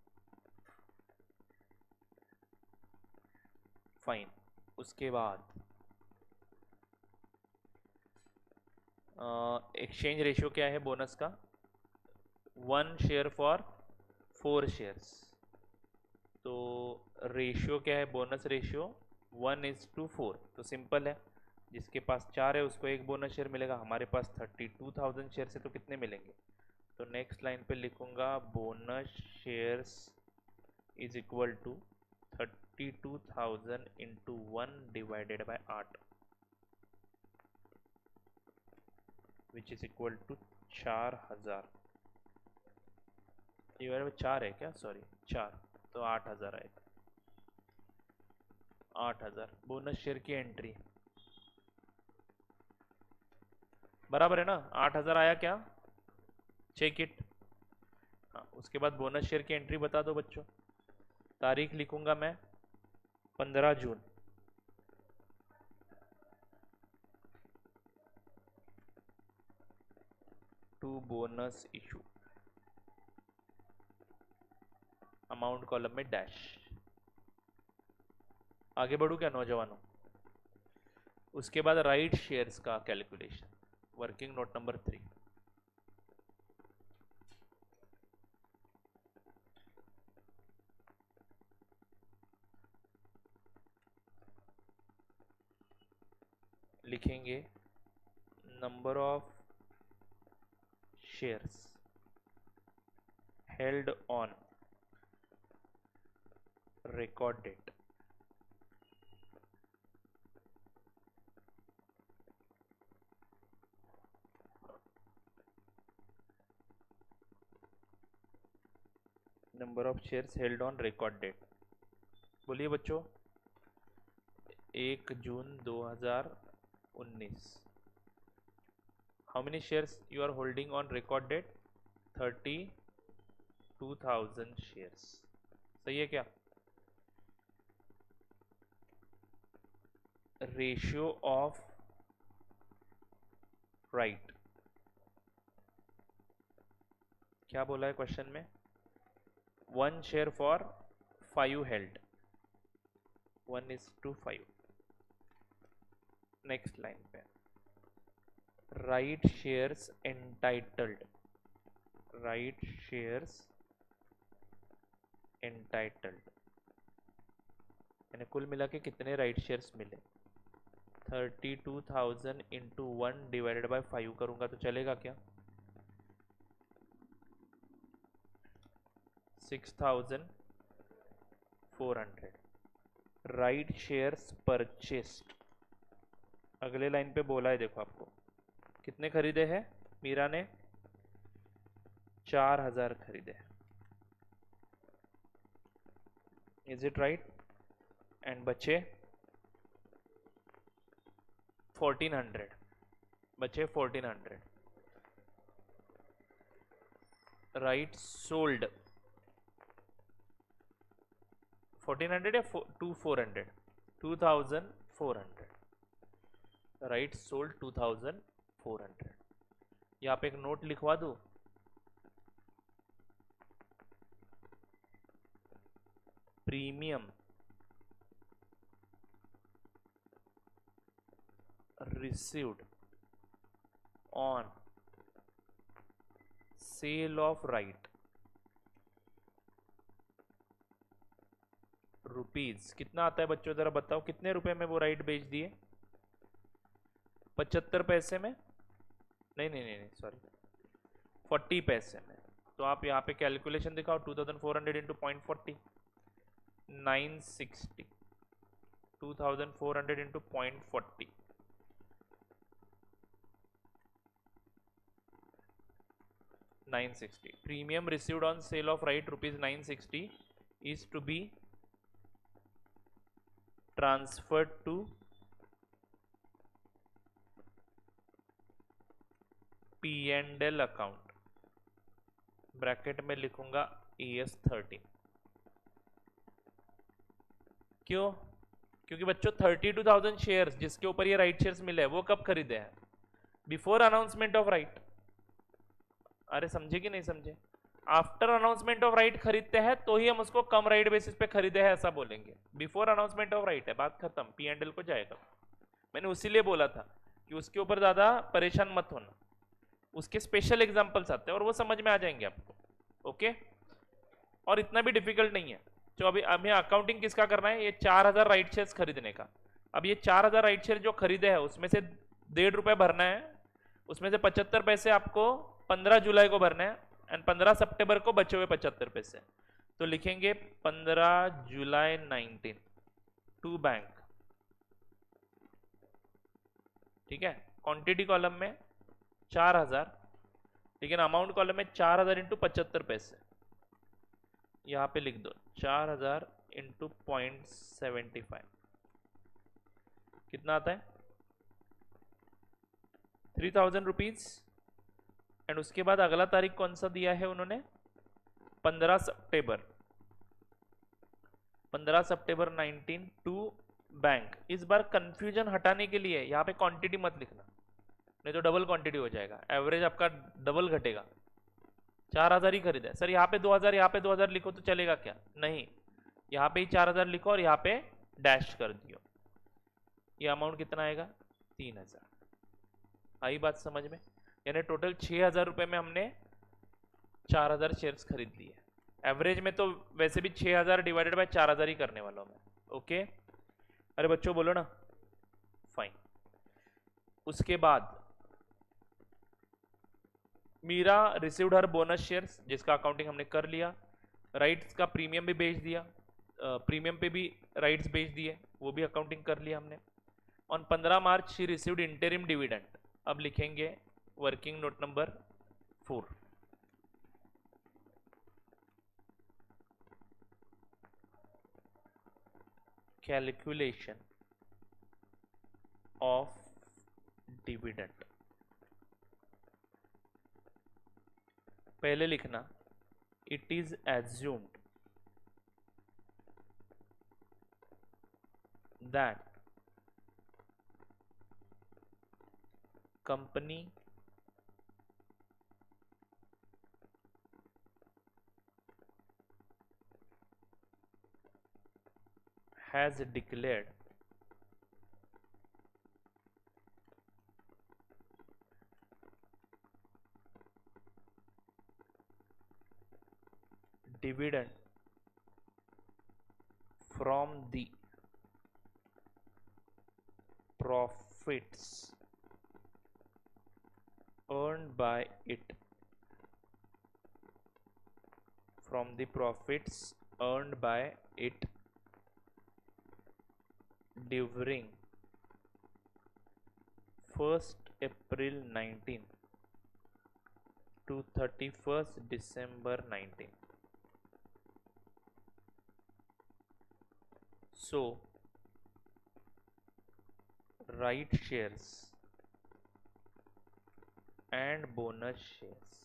फाइन। उसके बाद एक्सचेंज रेशियो क्या है बोनस का? 1 शेयर फॉर 4 शेयर्स। तो रेशियो क्या है बोनस रेशियो? 1:4। तो सिंपल है, जिसके पास 4 है उसको एक बोनस शेयर मिलेगा। हमारे पास 32,000 शेयर है तो कितने मिलेंगे? तो नेक्स्ट लाइन पे लिखूंगा bonus shares is equal to 32,000 into 1 divided by 8, which is equal to 4,000। Divided by 4 है क्या? सॉरी 4, तो 8,000 आएगा। 8,000 बोनस शेयर की एंट्री बराबर है ना? 8,000 आया क्या? Check it. हाँ, उसके बाद बोनस शेयर की एंट्री बता दो बच्चों। तारीख लिखूंगा मैं 15 जून। To bonus issue, amount column में डैश। आगे बढ़ू क्या नौजवानों? उसके बाद राइट शेयर्स का कैलकुलेशन, वर्किंग नोट नंबर 3। लिखेंगे number of shares held on record date. Number of shares held on record date, बोलिए बच्चों। 1 जून 2019, how many shares you are holding on record date? 32,000 shares. सही है क्या? रेशियो ऑफ राइट क्या बोला है question में? 1 share for 5 held, 1:5। Next line पे right shares entitled, right shares entitled, यानी कुल मिला के कितने राइट शेयर्स मिले? 32,000 इंटू 1 डिवाइडेड बाय 5 करूंगा तो चलेगा क्या? 6,400 राइट शेयर्स परचेस्ड। अगले लाइन पे बोला है, देखो आपको कितने खरीदे हैं मीरा ने? 4,000 खरीदे। Is it right? एंड बचे 1,400, बचे 1,400 राइट सोल्ड। 1,400 या 2,400? 2,400 राइट सोल्ड 2,400। यहाँ पे एक नोट लिखवा दूं, premium received on sale of right rupees. कितना आता है बच्चों, जरा बताओ कितने रुपए में वो राइट बेच दिए? 75 पैसे में? नहीं नहीं नहीं, सॉरी 40 पैसे में। तो आप यहाँ पे कैलकुलेशन दिखाओ, 2,400 into 0.40, 960। 2,400 into 0.40, 960। Premium received on sale of right rupees 960 is to be transferred to P&L account, bracket में लिखूंगा ES 13। क्यों? क्योंकि बच्चों 32,000 शेयर्स जिसके ऊपर ये राइट शेयर्स मिले वो कब खरीदे हैं? Before announcement of right. अरे समझे कि नहीं समझे? आफ्टर अनाउंसमेंट ऑफ राइट खरीदते हैं तो ही हम उसको कम राइट बेसिस पे खरीदे हैं ऐसा बोलेंगे। बिफोर अनाउंसमेंट ऑफ राइट है, बात खत्म, P&L को जाएगा। मैंने उसीलिए बोला था कि उसके ऊपर ज्यादा परेशान मत होना, उसके स्पेशल एग्जांपल्स आते हैं और वो समझ में आ जाएंगे आपको। ओके, और इतना भी डिफिकल्ट नहीं है। तो अभी हमें अकाउंटिंग किसका करना है? ये 4,000 राइट शेयर्स खरीदने का। अब ये 4,000 राइट शेयर जो खरीदे हैं उसमें से 1.5 रुपए भरना है, उसमें से 75 पैसे आपको 15 जुलाई को भरना है एंड 15 सितंबर को बचे हुए 75 पैसे। तो लिखेंगे 15 जुलाई 19 टू बैंक। ठीक है, क्वांटिटी कॉलम में 4,000, लेकिन अमाउंट कॉलम में 4,000 इंटू 75 पैसे। यहां पे लिख दो 4,000 इंटू 0.75, कितना आता है? 3,000 रुपीज। एंड उसके बाद अगला तारीख कौन सा दिया है उन्होंने? 15 सितंबर, 15 सितंबर 19 टू बैंक। इस बार कंफ्यूजन हटाने के लिए यहाँ पे क्वांटिटी मत लिखना, नहीं तो डबल क्वांटिटी हो जाएगा, एवरेज आपका डबल घटेगा। 4,000 ही खरीदा सर, यहाँ पे 2,000, यहाँ पे 2,000 लिखो तो चलेगा क्या? नहीं, यहाँ पे ही 4,000 लिखो और यहाँ पे डैश कर दियो। ये अमाउंट कितना आएगा? 3,000। आई बात समझ में? यानी टोटल 6,000 रुपए में हमने 4,000 शेयर्स खरीद लिए। एवरेज में तो वैसे भी 6,000 डिवाइडेड बाय 4,000 ही करने वाला हूं मैं। ओके, अरे बच्चों बोलो ना, फाइन। उसके बाद Meera received her bonus shares, जिसका अकाउंटिंग हमने कर लिया। राइट्स का प्रीमियम भी बेच दिया, प्रीमियम पे भी राइट्स बेच दिए, वो भी अकाउंटिंग कर लिया हमने। On 15 March she received interim dividend. अब लिखेंगे working note number 4। Calculation of dividend. पहले लिखना it is assumed that company has declared dividend from the profits earned by it during 1st April 19 to 31st December 19. So right shares and bonus shares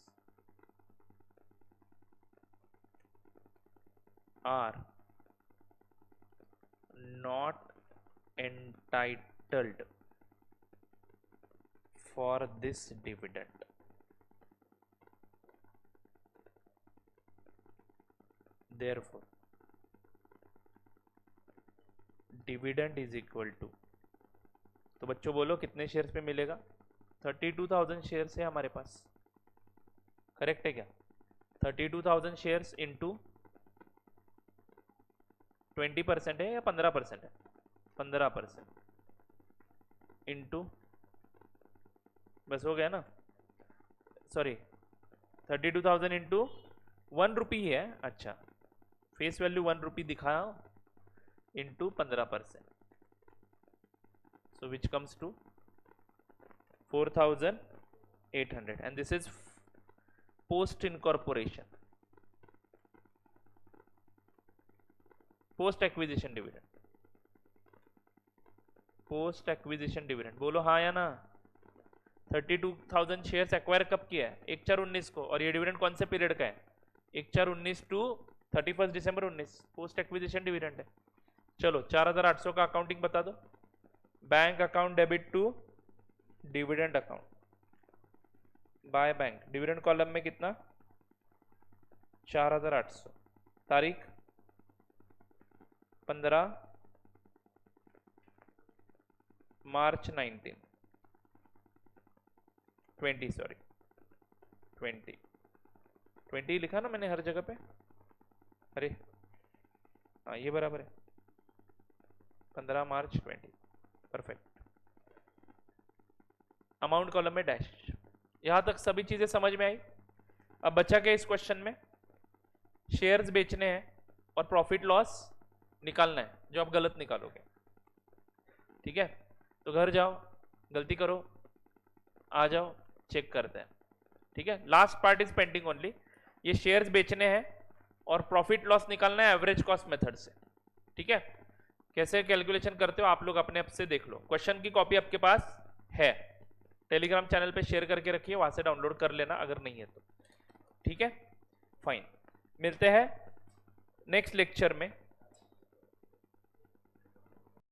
are not entitled for this dividend. Therefore, dividend is equal to, तो बच्चों बोलो कितने shares पे मिलेगा? 32,000 shares है हमारे पास, correct है क्या? 32,000 शेयर्स इंटू 20% है या 15% है? 15% इंटू, बस हो गया ना, सॉरी 32,000 इंटू 1 रुपी है, अच्छा फेस वैल्यू 1 रुपी दिखाया, into 15%, so which comes to 4,800 and this is post incorporation, post acquisition dividend, बोलो हाँ या ना? 32,000 शेयर्स एक्वायर कब किया है? 1/4/19 को, और ये डिविडेंड कौन से पीरियड का है? 1/4/19 to 31 December 19, post acquisition dividend है। चलो 4,800 का अकाउंटिंग बता दो। Bank account debit to dividend account by bank, dividend column में कितना? 4,800, तारीख 15 मार्च 20 सॉरी 20 लिखा ना मैंने हर जगह पे, अरे हाँ ये बराबर है 15 मार्च 20, परफेक्ट। अमाउंट कॉलम में डैश। यहां तक सभी चीजें समझ में आई। अब बचा क्या इस क्वेश्चन में? शेयर्स बेचने हैं और प्रॉफिट लॉस निकालना है, जो आप गलत निकालोगे, ठीक है? तो घर जाओ, गलती करो, आ जाओ, चेक करते हैं, ठीक है? Last part is pending only. ये शेयर्स बेचने हैं और प्रॉफिट लॉस निकालना है एवरेज कॉस्ट मेथड से, ठीक है? कैसे कैलकुलेशन करते हो आप लोग अपने आप से देख लो। क्वेश्चन की कॉपी आपके पास है, टेलीग्राम चैनल पे शेयर करके रखिए, वहां से डाउनलोड कर लेना अगर नहीं है तो, ठीक है? फाइन, मिलते हैं नेक्स्ट लेक्चर में।